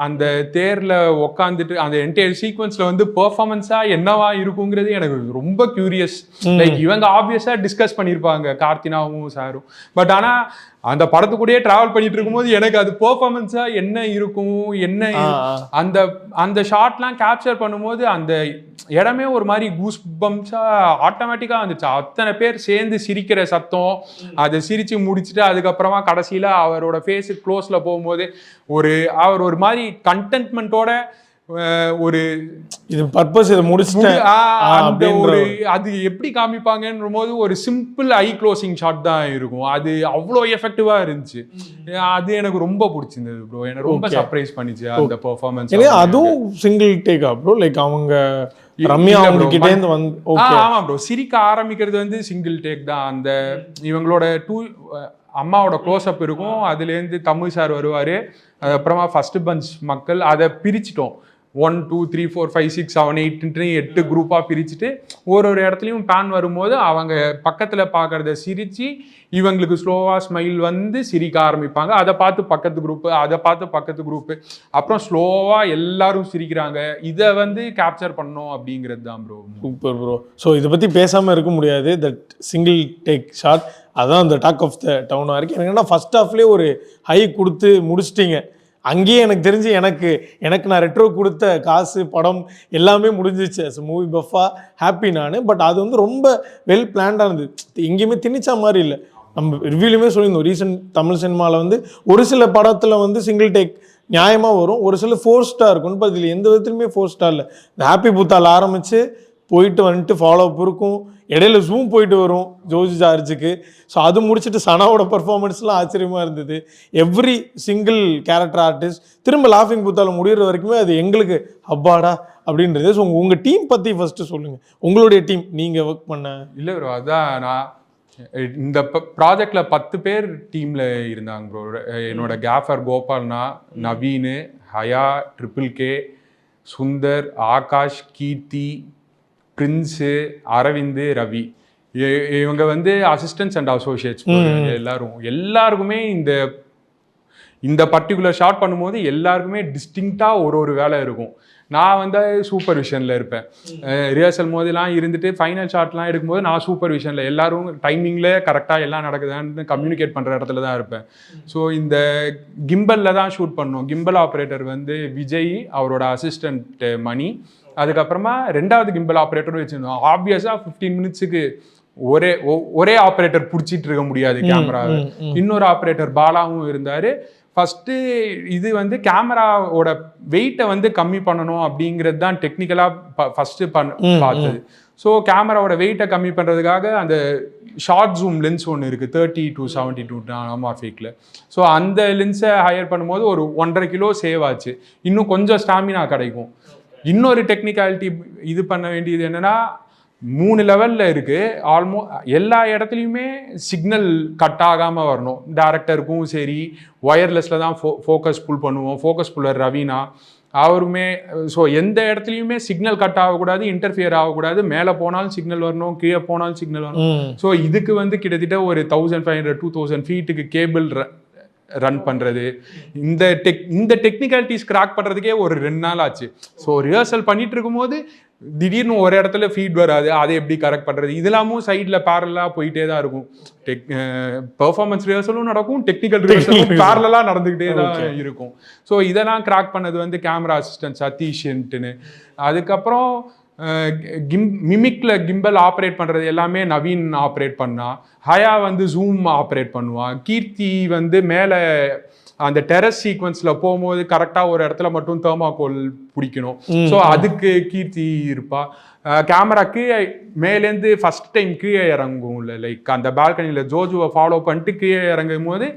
அந்த தேரில் உக்காந்துட்டு அந்த என்டையர் சீக்வன்ஸில் வந்து பெர்ஃபார்மன்ஸாக என்னவா இருக்குங்கிறது எனக்கு ரொம்ப கியூரியஸ். லைக் இவங்க ஆப்வியஸாக டிஸ்கஸ் பண்ணியிருப்பாங்க கார்த்தினாவும் சாரும், பட் ஆனால் அந்த படத்துக்கூடயே டிராவல் பண்ணிட்டு இருக்கும்போது எனக்கு அது பெர்ஃபார்மன்ஸா என்ன இருக்கும், என்ன அந்த அந்த ஷாட்லாம் கேப்சர் பண்ணும்போது அந்த இடமே ஒரு மாதிரி கூஸ் பம்ஸா ஆட்டோமேட்டிக்கா வந்துச்சு. அத்தனை பேர் சேர்ந்து சிரிக்கிற சத்தம், அதை சிரிச்சு முடிச்சுட்டு அதுக்கப்புறமா கடைசியில அவரோட ஃபேஸு க்ளோஸ்ல போகும்போது அவர் ஒரு மாதிரி கண்டென்ட்மெண்ட்டோட ஒரு இது பர்பஸ் இதை முடிச்சுட்டேன் அது எப்படி காமிப்பாங்கன்ற போது ஒரு சிம்பிள் ஐ க்ளோசிங் ஷாட் தான் இருக்கும். அது அவ்வளோ எஃபெக்டிவா இருந்துச்சு. அது எனக்கு ரொம்ப பிடிச்சிருந்தது ப்ரோ. எனக்கு ரொம்ப சர்ப்ரைஸ் பண்ணிச்சு அந்த பெர்ஃபார்மன்ஸ். அதுவும் சிங்கிள் டேக்கா ப்ரோ? லைக் அவங்க ரம்யா அவங்க கிட்ட இருந்து வந்து ஆமா ப்ரோ, சிரிக்க ஆரம்பிக்கிறது வந்து சிங்கிள் டேக் தான். அந்த இவங்களோட அம்மாவோட க்ளோஸ்அப் இருக்கும், அதுலேருந்து தமிழ் சார் வருவார், அதுக்கப்புறமா ஃபர்ஸ்ட் பஞ்ச் மக்கள் அதை பிரிச்சிட்டோம். 1 2 3 4 5 6 7 8 குரூப்பாக பிரிச்சுட்டு ஒரு இடத்துலையும் பேன் வரும்போது அவங்க பக்கத்தில் பார்க்குறத சிரித்து இவங்களுக்கு ஸ்லோவாக ஸ்மைல் வந்து சிரிக்க ஆரம்பிப்பாங்க. அதை பார்த்து பக்கத்து குரூப்பு, அதை பார்த்து பக்கத்து குரூப்பு, அப்புறம் ஸ்லோவாக எல்லாரும் சிரிக்கிறாங்க. இதை வந்து கேப்சர் பண்ணோம் அப்படிங்கிறது தான் ப்ரோ. Super bro. ஸோ இதை பற்றி பேசாமல் இருக்க முடியாது. தட் சிங்கிள் டேக் ஷாட் அதான் அந்த டாக் ஆஃப் த டவுனாக இருக்குது. எனக்கு என்ன ஃபர்ஸ்ட் ஹாஃப்லேயே ஒரு ஹை கொடுத்து முடிச்சிட்டிங்க. அங்கேயே எனக்கு தெரிஞ்சு எனக்கு நான் ரெட்ரோ கொடுத்த காசு படம் எல்லாமே முடிஞ்சிச்சு. அஸ் மூவி பஃபா ஹாப்பி நான். பட் அது வந்து ரொம்ப வெல் பிளான்டாக இருந்தது. எங்கேயுமே திணிச்சா மாதிரி இல்லை. நம்ம ரிவ்யூலையுமே சொல்லியிருந்தோம், ரீசெண்ட் தமிழ் சினிமாவில் வந்து ஒரு சில படத்தில் வந்து சிங்கிள் டேக் நியாயமாக வரும், ஒரு சில 4 ஸ்டார் இருக்கும். இப்போ இதில் எந்த விதத்துலையுமே 4 ஸ்டார் இல்லை. இந்த ஹாப்பி பூத்தால் ஆரம்பித்து போயிட்டு வந்துட்டு ஃபாலோ அப் இருக்கும், இடையில ஜூம் போயிட்டு வரும் ஜோஜி ஜார்ஜுக்கு. ஸோ அது முடிச்சுட்டு சனாவோட பர்ஃபார்மன்ஸ்லாம் ஆச்சரியமாக இருந்தது. எவ்ரி சிங்கிள் கேரக்டர் ஆர்டிஸ்ட் திரும்ப லாஃபிங் பூத்தால் முடிகிற வரைக்குமே அது எங்களுக்கு அப்பாடா அப்படின்றது. ஸோ உங்கள் டீம் பற்றி ஃபஸ்ட்டு சொல்லுங்கள், உங்களுடைய டீம் நீங்கள் ஒர்க் பண்ண. இல்லை ப்ரோ, அதான் நான் இந்த ப்ராஜெக்ட்ல 10 பேர் டீம்ல இருந்தாங்க ப்ரோ. என்னோட கேஃபர் கோபால்னா, Naveen, Haya, triple K, Sundar, Akash, Keerthi, Prince, Aravind, Ravi, இவங்க வந்து அசிஸ்டன்ட்ஸ் அண்ட் அசோசியேட்ஸ். எல்லாருக்குமே இந்த பர்டிகுலர் ஷாட் பண்ணும்போது எல்லாருக்குமே டிஸ்டிங்க்டாக ஒரு வேலை இருக்கும். நான் வந்து சூப்பர்விஷனில் இருப்பேன். ரிஹர்சல் போதெல்லாம் இருந்துட்டு ஃபைனல் ஷாட்லாம் எடுக்கும்போது நான் சூப்பர்விஷனில் எல்லாரும் டைமிங்கில் கரெக்டாக எல்லாம் நடக்குதான்னு கம்யூனிகேட் பண்ணுற இடத்துல தான் இருப்பேன். ஸோ இந்த கிம்பலில் தான் ஷூட் பண்ணோம். கிம்பல் ஆப்ரேட்டர் வந்து விஜய், அவரோட அசிஸ்டண்ட் மணி, அதுக்கப்புறமா 2வது கிம்பல் ஆப்ரேட்டரும் வச்சுருந்தோம். ஆப்வியஸாக 15 மினிட்ஸுக்கு ஒரே ஆப்ரேட்டர் பிடிச்சிட்டு இருக்க முடியாது கேமராவை. இன்னொரு ஆப்ரேட்டர் பாலாவும் இருந்தார். ஃபஸ்ட்டு இது வந்து கேமராவோட வெயிட்டை வந்து கம்மி பண்ணணும் அப்படிங்கிறது தான் டெக்னிக்கலாக ஃபஸ்ட்டு பார்த்தது. ஸோ கேமராவோட வெயிட்டை கம்மி பண்ணுறதுக்காக அந்த ஷார்ட் ஜூம் லென்ஸ் ஒன்று இருக்குது 30 to 72 நார்மாஃபிக்கில். ஸோ அந்த லென்ஸை ஹையர் பண்ணும்போது ஒரு 1.5 கிலோ சேவ் ஆச்சு. இன்னும் கொஞ்சம் ஸ்டாமினா கிடைக்கும். இன்னொரு டெக்னிக்காலிட்டி இது பண்ண வேண்டியது என்னென்னா, 3 லெவலில் இருக்குது. எல்லா இடத்துலையுமே சிக்னல் கட் ஆகாமல் வரணும். டேரக்டருக்கும் சரி, ஒயர்லெஸில் தான் ஃபோக்கஸ் புல் பண்ணுவோம். ஃபோக்கஸ் புல்லர் ரவீனா அவருமே. ஸோ எந்த இடத்துலையுமே சிக்னல் கட் ஆகக்கூடாது, இன்டர்ஃபியர் ஆகக்கூடாது. மேலே போனாலும் சிக்னல் வரணும், கீழே போனாலும் சிக்னல் வரணும். ஸோ இதுக்கு வந்து கிட்டத்தட்ட ஒரு 1500-2000 ஃபீட்டுக்கு கேபிள் ரன் பண்ணுறது. இந்த டெக்னிக்காலிட்டிஸ் கிராக் பண்ணுறதுக்கே ஒரு 2 நாள் ஆச்சு. ஸோ ரிஹர்சல் பண்ணிட்டு இருக்கும்போது திடீர்னு ஒரு இடத்துல ஃபீட் வராது, அதை எப்படி கரெக்ட் பண்ணுறது, இதெல்லாமும் சைடில் பேரலாக போயிட்டே தான் இருக்கும். பெர்ஃபார்மன்ஸ் ரிஹர்சலும் நடக்கும், டெக்னிக்கல் ரிஹர்சலும் பேரலாக நடந்துக்கிட்டே தான் இருக்கும். ஸோ இதெல்லாம் கிராக் பண்ணது வந்து கேமரா அசிஸ்டன்ட் சதீஷ்ன்ட்டுன்னு. அதுக்கப்புறம் மிமிக்ல கிம்பல் ஆப்ரேட் பண்ணுறது எல்லாமே நவீன் ஆப்ரேட் பண்ணா. ஹயா வந்து ஜூம் ஆப்ரேட் பண்ணுவான். கீர்த்தி வந்து மேலே அந்த டெரஸ் சீக்வன்ஸில் போகும்போது கரெக்டாக ஒரு இடத்துல மட்டும் தெர்மாகோல் பிடிக்கணும். ஸோ அதுக்கு கீர்த்தி இருப்பா. கேமராக்கு மேலேருந்து ஃபர்ஸ்ட் டைம் கீழே இறங்கும்ல, லைக் அந்த பால்கனியில் ஜோஜுவை ஃபாலோ பண்ணிட்டு கீழே இறங்கும் போது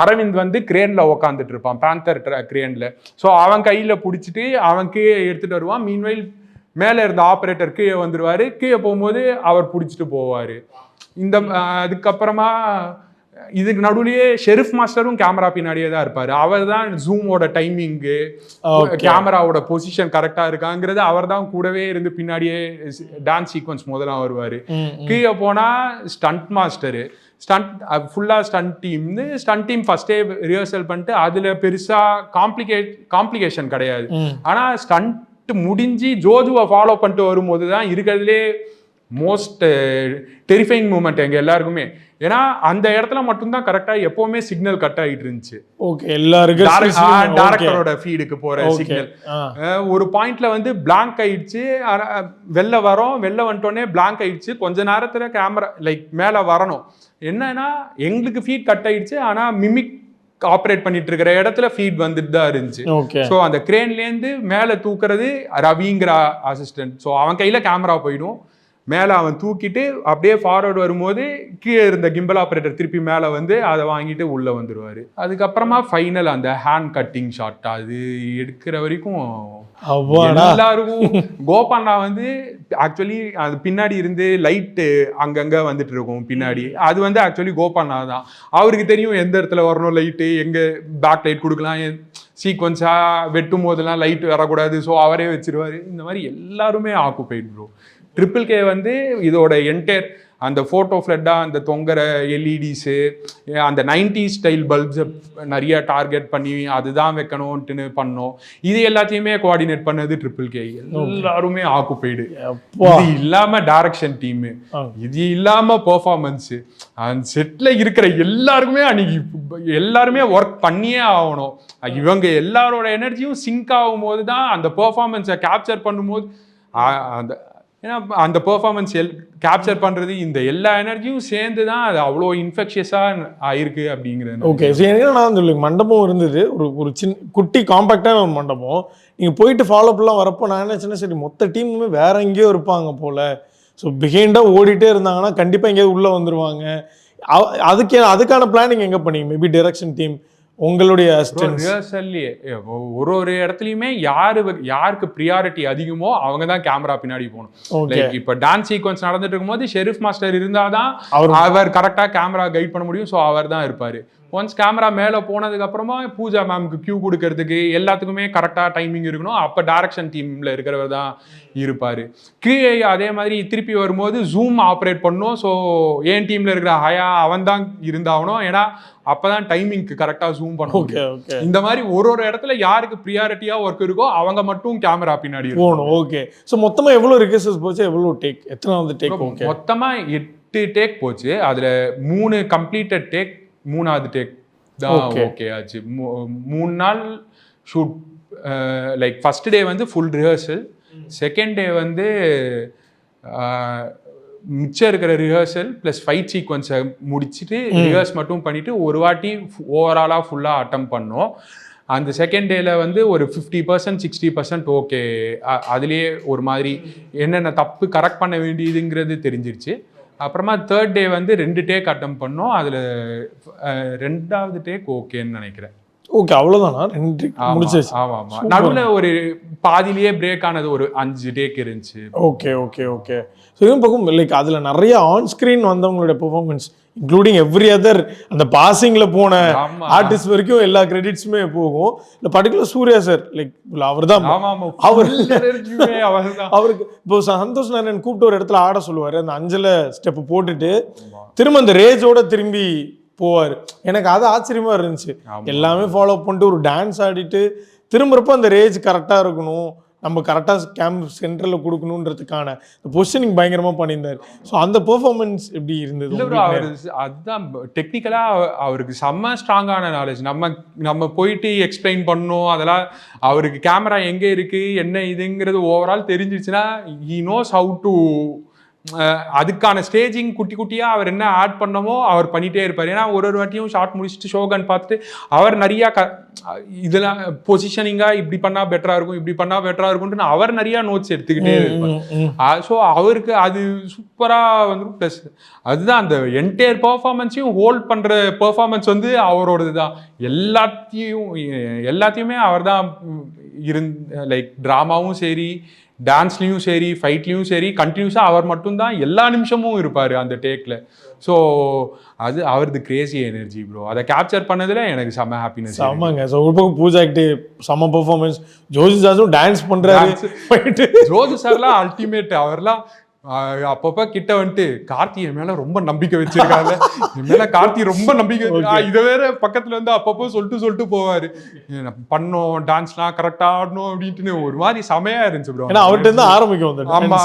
அரவிந்த் வந்து கிரேனில் உக்காந்துட்டு இருப்பான், பேந்தர் கிரேனில். ஸோ அவன் கையில் பிடிச்சிட்டு அவன் கீழே எடுத்துகிட்டு வருவான். மீன்வைல் மேலே இருந்த ஆப்ரேட்டர் கீழே வந்துடுவார். கீழே போகும்போது அவர் பிடிச்சிட்டு போவார். இந்த அதுக்கப்புறமா இதுக்கு நடுவுலயே ஷெரீஃப் மாஸ்டரும் கேமரா பின்னாடியே தான் இருப்பாரு. அவர் தான் ஜூமோட டைமிங்கு, கேமராவோட பொசிஷன் கரெக்டா இருக்காங்கிறது அவர் தான் கூடவே இருந்து பின்னாடியே டான்ஸ் சீக்வன்ஸ் முதல்ல வருவாரு. கீழே போனா ஸ்டண்ட் மாஸ்டரு, ஃபுல்லாக ஸ்டண்ட் டீம் ஃபர்ஸ்டே ரிஹர்சல் பண்ணிட்டு அதில் பெருசாக காம்ப்ளிகேஷன் கிடையாது. ஆனால் ஸ்டண்ட் முடிஞ்சு ஜோஜுவை ஃபாலோ பண்ணிட்டு வரும்போது தான் இருக்கிறதுலே மோஸ்ட் டெரிஃபைங் மூமெண்ட் எங்கள் எல்லாருக்குமே. ஏன்னா அந்த இடத்துல மட்டும்தான் கரெக்டாக எப்போவுமே சிக்னல் கட் ஆகிட்டு இருந்துச்சு. டேரக்டரோட ஃபீடுக்கு போகிற சிக்னல் ஒரு பாயிண்ட்ல வந்து பிளாங்க் ஆயிடுச்சு. வெளில வந்துட்டோடனே பிளாங்க் ஆயிடுச்சு. கொஞ்ச நேரத்தில் கேமரா லைக் மேலே வரணும். என்னன்னா எங்களுக்கு ஃபீட் கட் ஆயிடுச்சு. ஆனால் மிமிக் ஆப்ரேட் பண்ணிட்டு இருக்கிற இடத்துல ஃபீட் வந்துட்டு தான் இருந்துச்சு. ஸோ அந்த கிரேன்லேருந்து மேலே தூக்குறது ரவிங்கிற அசிஸ்டன்ட். ஸோ அவன் கையில் கேமரா போயிடும். மேலே அவன் தூக்கிட்டு அப்படியே ஃபார்வர்டு வரும்போது கீழே இருந்த கிம்பல் ஆப்ரேட்டர் திருப்பி மேலே வந்து அதை வாங்கிட்டு உள்ளே வந்துடுவார். அதுக்கப்புறமா ஃபைனல் அந்த ஹேண்ட் கட்டிங் ஷாட் அது எடுக்கிற வரைக்கும் எல்லாருக்கும் கோபாண்ணா வந்து ஆக்சுவலி அது பின்னாடி இருந்து லைட்டு அங்கங்கே வந்துட்டு இருக்கும் பின்னாடி. அது வந்து ஆக்சுவலி கோபாண்ணா தான். அவருக்கு தெரியும் எந்த இடத்துல வரணும் லைட்டு, எங்கே பேக் லைட் கொடுக்கலாம், சீக்வன்ஸாக வெட்டும் போதெல்லாம் லைட் வரக்கூடாது. ஸோ அவரே வச்சிருவார். இந்த மாதிரி எல்லாருமே ஆக்குபைட் ப்ரோ. ட்ரிபிள் கே வந்து இதோட என்டையர் அந்த ஃபோட்டோ ஃப்ளட்டாக அந்த தொங்குற எல்இடிஸு, அந்த 90s ஸ்டைல் பல்ப்ஸை நிறைய டார்கெட் பண்ணி அதுதான் வைக்கணும்ட்டுன்னு பண்ணோம். இது எல்லாத்தையுமே கோஆர்டினேட் பண்ணது ட்ரிபிள் கே. எல்லாருமே ஆக்குபைடு. இது இல்லாமல் டைரக்ஷன் டீமு, இது இல்லாமல் பெர்ஃபார்மன்ஸு, அந்த செட்டில் இருக்கிற எல்லாருக்குமே அன்னைக்கு எல்லாருமே ஒர்க் பண்ணியே ஆகணும். இவங்க எல்லாரோட எனர்ஜியும் சிங்க் ஆகும் போது தான் அந்த பெர்ஃபார்மன்ஸை கேப்சர் பண்ணும்போது ஏன்னா அந்த பெர்ஃபார்மன்ஸ் கேப்சர் பண்ணுறது இந்த எல்லா எனர்ஜியும் சேர்ந்து தான் அது அவ்வளோ இன்ஃபெக்ஷியஸாக ஆயிருக்கு அப்படிங்கிறது. ஓகே, ஸோ எனக்கு நான் சொல்லுங்க மண்டபம் இருந்தது ஒரு குட்டி காம்பேக்டான ஒரு மண்டபம். நீங்கள் போயிட்டு ஃபாலோப்லாம் வரப்போ நான் என்ன சரி மொத்த டீமுமே வேற எங்கேயோ இருப்பாங்க போல். ஸோ பிஹைண்டாக ஓடிட்டே இருந்தாங்கன்னா கண்டிப்பாக எங்கேயாவது உள்ளே வந்துடுவாங்க. அதுக்கான பிளானிங் எங்கே பண்ணீங்க? மேபி டைரக்ஷன் டீம் உங்களுடைய ரிஹர்சல்லையே ஒரு இடத்துலையுமே யாருக்கு ப்ரியாரிட்டி அதிகமோ அவங்க தான் கேமரா பின்னாடி போகணும். லைக் இப்போ டான்ஸ் சீக்வன்ஸ் நடந்துட்டு இருக்கும்போது ஷெரீஃப் மாஸ்டர் இருந்தாதான் அவர் கரெக்டாக கேமரா கைட் பண்ண முடியும். ஸோ அவர் தான் இருப்பார். ஒன்ஸ் கேமரா மேலே போனதுக்கு அப்புறமா பூஜா மேம்க்கு கியூ கொடுக்கறதுக்கு எல்லாத்துக்குமே கரெக்டாக டைமிங் இருக்கணும். அப்போ டைரக்ஷன் டீமில் இருக்கிறவர் தான் இருப்பார். கீழே அதே மாதிரி திருப்பி வரும்போது ஜூம் ஆப்ரேட் பண்ணணும். ஸோ என் டீமில் இருக்கிற ஹயா அவன் தான் இருந்தாகணும். ஏன்னா அப்போதான் டைமிங்க்கு கரெக்டாக ஜூம் பண்ணுவோம். இந்த மாதிரி ஒரு இடத்துல யாருக்கு ப்ரியாரிட்டியாக ஒர்க் இருக்கோ அவங்க மட்டும் கேமரா பின்னாடி போகணும். ஓகே, ஸோ மொத்தமாக எவ்வளோ ரிகர்சல்ஸ் போச்சு, எவ்வளோ டேக், எத்தனாவது டேக்? மொத்தமாக 8 டேக் போச்சு. அதில் 3 கம்ப்ளீட்டட் டேக், 3வது டேக் தான் ஓகே ஆச்சு. 3 நாள் ஷூட். லைக் ஃபர்ஸ்ட் டே வந்து ஃபுல் ரிஹர்சல், செகண்ட் டே வந்து மிச்சம் இருக்கிற ரிஹர்சல் ப்ளஸ் ஃபைட் சீக்வன்ஸை முடிச்சுட்டு ரிஹர்ஸ் மட்டும் பண்ணிவிட்டு ஒரு வாட்டி ஓவராலாக ஃபுல்லாக அட்டம் பண்ணோம். அந்த செகண்ட் டேல வந்து ஒரு 50% 60% ஓகே, அதுலேயே ஒரு மாதிரி என்னென்ன தப்பு கரெக்ட் பண்ண வேண்டியதுங்கிறது தெரிஞ்சிருச்சு. அப்புறமா தேர்ட் டே வந்து 2 டேக் அட்டம் பண்ணோம். அதில் 2வது டேக் ஓகேன்னு நினைக்கிறேன். ஓகே, அவ்வளோதானா? 2 டேக் முடிச்சாச்சு. ஆமாம், நடுவில் ஒரு பாதியிலேயே பிரேக் ஆனது ஒரு 5 டேக் இருந்துச்சு. Okay okay okay. ஸோ இதுவும் பக்கம் லைக் அதில் நிறைய ஆன் ஸ்க்ரீன் வந்தவங்களோட பெர்ஃபார்மன்ஸ் இன்க்ளூடிங் எவ்ரி அதர் அந்த பாசிங்கில் போன ஆர்டிஸ்ட் வரைக்கும் எல்லா கிரெடிட்ஸுமே போகும். இந்த பர்டிகுலர் சூர்யா சார் லைக் அவர் தான் அவருக்கு இப்போ சந்தோஷ் நாராயணன் கூப்பிட்டு ஒரு இடத்துல ஆட சொல்லுவார். அந்த அஞ்சலை ஸ்டெப் போட்டுட்டு திரும்ப அந்த ரேஜோட திரும்பி போவார். எனக்கு அது ஆச்சரியமா இருந்துச்சு. எல்லாமே ஃபாலோ பண்ணிட்டு ஒரு டான்ஸ் ஆடிட்டு திரும்புறப்ப அந்த ரேஜ் கரெக்டாக இருக்கணும் நம்ம கரெக்டாக கேம்ப் சென்டரில் கொடுக்கணுன்றதுக்கான பொசிஷனிங் பயங்கரமாக பண்ணியிருந்தார். ஸோ அந்த பெர்ஃபார்மன்ஸ் எப்படி இருந்தது? இல்லை ப்ரோ, அவர் அதுதான் டெக்னிக்கலாக அவருக்கு செம்ம ஸ்ட்ராங்கான நாலேஜ். நம்ம போயிட்டு எக்ஸ்பிளைன் பண்ணணும், அதெல்லாம் அவருக்கு கேமரா எங்கே இருக்குது என்ன இதுங்கிறது ஓவரால் தெரிஞ்சிச்சுன்னா ஹி நோஸ் ஹவு டு அதுக்கான ஸ்டேஜிங் குட்டி குட்டியாக அவர் என்ன ஆட் பண்ணமோ அவர் பண்ணிகிட்டே இருப்பார். ஏன்னா ஒரு வாட்டியும் ஷார்ட் முடிச்சுட்டு ஷோகன் பார்த்துட்டு அவர் நிறையா இதெல்லாம் பொசிஷனிங்காக இப்படி பண்ணால் பெட்டராக இருக்கும், இப்படி பண்ணால் பெட்டராக இருக்கும்னு அவர் நிறையா நோட்ஸ் எடுத்துக்கிட்டே இருப்பார். ஸோ அவருக்கு அது சூப்பராக வந்து ப்ளஸ் அதுதான் அந்த என்டையர் பர்ஃபார்மன்ஸையும் ஹோல்ட் பண்ணுற பர்ஃபார்மன்ஸ் வந்து அவரோடது தான். எல்லாத்தையுமே அவர் தான் லைக் ட்ராமாவும் சரி, டான்ஸ்லையும் சரி, ஃபைட்லையும் சரி, கண்டினியூஸாக அவர் மட்டும்தான் எல்லா நிமிஷமும் இருப்பார் அந்த டேக்கில். ஸோ அது அவரது கிரேசி எனர்ஜி ப்ரோ. அதை கேப்சர் பண்ணதில் எனக்கு செம்ம ஹாப்பினஸ். ஆமாங்க. ஸோ ஒரு பக்கம் பூஜா கிட்டே செம்ம பெர்ஃபார்மன்ஸ், ஜோதி சாரும் டான்ஸ் பண்ணுறாரு. ஜோதி சார்லாம் அல்டிமேட். அவர்லாம் அப்பப்போ கிட்ட வந்துட்டு கார்த்தி என் மேல ரொம்ப நம்பிக்கை வச்சிருக்காங்க, என் மேல கார்த்தி ரொம்ப நம்பிக்கை இதை வேற பக்கத்துல வந்து அப்பப்போ சொல்லிட்டு போவாரு, பண்ணோம் டான்ஸ்லாம் கரெக்டா ஆடணும் அப்படின்ட்டு ஒரு மாதிரி செமையா இருந்துச்சு ப்ரோ. ஏன்னா அவர்கிட்ட இருந்து ஆரம்பிக்கும். ஆமா.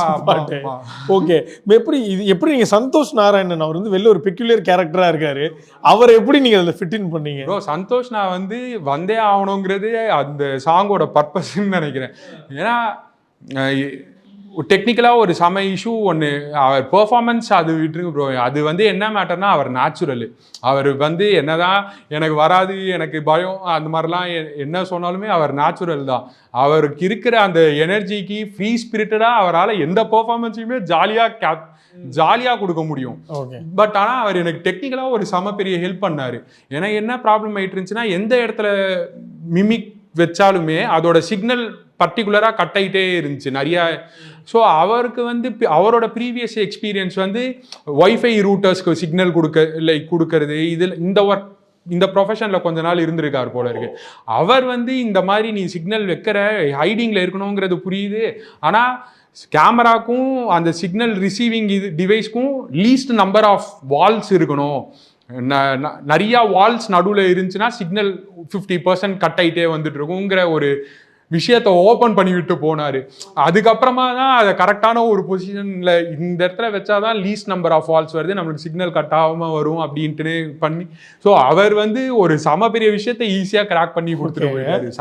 ஓகே, எப்படி நீங்க சந்தோஷ் நாராயணன் அவர் வந்து வெளில ஒரு பெக்யூலியர் கேரக்டரா இருக்காரு, அவரை எப்படி நீங்க அதில் ஃபிட் இன் பண்ணீங்க? ப்ரோ சந்தோஷ் நான் வந்து வந்தே ஆகணுங்கிறது அந்த சாங்கோட பர்பஸ்ன்னு நினைக்கிறேன். ஏன்னா டெக்னிக்கலாக ஒரு செம இஷ்யூ ஒன்று, அவர் பெர்ஃபார்மன்ஸ் அது விட்டுருங்க ப்ரோ. அது வந்து என்ன மேட்டர்னா அவர் நேச்சுரலு. அவர் வந்து என்னதான் எனக்கு வராது, எனக்கு பயம், அந்த மாதிரிலாம் என்ன சொன்னாலுமே அவர் நேச்சுரல் தான். அவருக்கு இருக்கிற அந்த எனர்ஜிக்கு ஃப்ரீ ஸ்பிரிட்டடாக அவரால் எந்த பெர்ஃபார்மன்ஸையுமே ஜாலியாக கொடுக்க முடியும். பட் ஆனால் அவர் எனக்கு டெக்னிக்கலாக ஒரு செம பெரிய ஹெல்ப் பண்ணார். ஏன்னா என்ன ப்ராப்ளம் ஆகிட்டு இருந்துச்சுன்னா, எந்த இடத்துல மிமிக் வச்சாலுமே அதோட சிக்னல் பர்டிகுலராக கட் ஆகிட்டே இருந்துச்சு நிறையா. ஸோ அவருக்கு வந்து அவரோட ப்ரீவியஸ் எக்ஸ்பீரியன்ஸ் வந்து ஒய்ஃபை ரூட்டர்ஸ்க்கு சிக்னல் கொடுக்கறது, இதில் இந்த ப்ரொஃபஷனில் கொஞ்ச நாள் இருந்திருக்கார் போல இருக்கு. அவர் வந்து இந்த மாதிரி நீ சிக்னல் வைக்கிற ஹைடிங்கில் இருக்கணுங்கிறது புரியுது, ஆனால் கேமராக்கும் அந்த சிக்னல் ரிசீவிங் டிவைஸ்க்கும் லீஸ்ட் நம்பர் ஆஃப் வால்ஸ் இருக்கணும். நிறையா வால்ஸ் நடுவில் இருந்துச்சுன்னா சிக்னல் 50% கட் ஆகிட்டே வந்துட்டு இருக்குங்கிற ஒரு விஷயத்தை ஓப்பன் பண்ணி விட்டு போனார். அதுக்கப்புறமா தான் அதை கரெக்டான ஒரு பொசிஷனில் இந்த இடத்துல வச்சாதான் லீஸ்ட் நம்பர் ஆஃப் வால்ஸ் வருது, நம்மளுக்கு சிக்னல் கட் ஆகாமல் வரும் அப்படின்ட்டு பண்ணி. ஸோ அவர் வந்து ஒரு செம பெரிய விஷயத்தை ஈஸியாக கிராக் பண்ணி கொடுத்துட்டு போயிருக்காரு.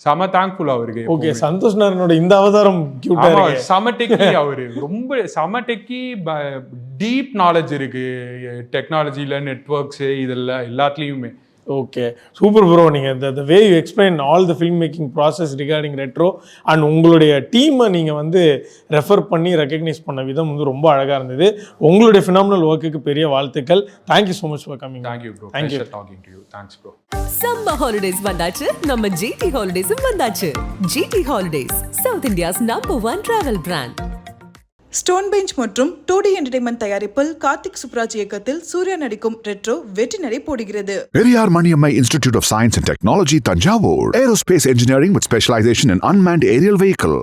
செம தேங்க்ஃபுல் அவருக்கு. ஓகே, சந்தோஷ் நாராயணனோட இந்த அவதாரம் செம டெக்கி. அவரு ரொம்ப செம டெக்கி, டீப் நாலேஜ் இருக்கு டெக்னாலஜியில், நெட்வொர்க்ஸு, இதெல்லாம் எல்லாத்துலேயுமே. Okay, super bro. நீங்கள் the way you explain all the film making process regarding retro and உங்களுடைய டீமை நீங்கள் வந்து ரெஃபர் பண்ணி ரெக்கக்னைஸ் பண்ண விதம் வந்து ரொம்ப அழகாக இருந்தது. உங்களுடைய ஃபினாமினல் ஒர்க்குக்கு பெரிய வாழ்த்துக்கள். Thank you so much for coming. Thank you bro. Thank you talking to you. Thanks bro. Summer holidays வந்தாச்சு, நம்ம ஜிடி ஹாலிடேஸும் வந்தாச்சு. GT holidays, south India's #1 travel brand. Stone bench மற்றும் 2D என்டர்டைன்மெண்ட் தயாரிப்பில் கார்த்திக் சுப்ராஜ் இயக்கத்தில் சூர்யா நடிக்கும் ரெட்ரோ வெற்றி நடை போடுகிறது. Periyar Maniammai Institute of Science and Technology, Tanjavur. Aerospace engineering with specialization in unmanned aerial vehicle.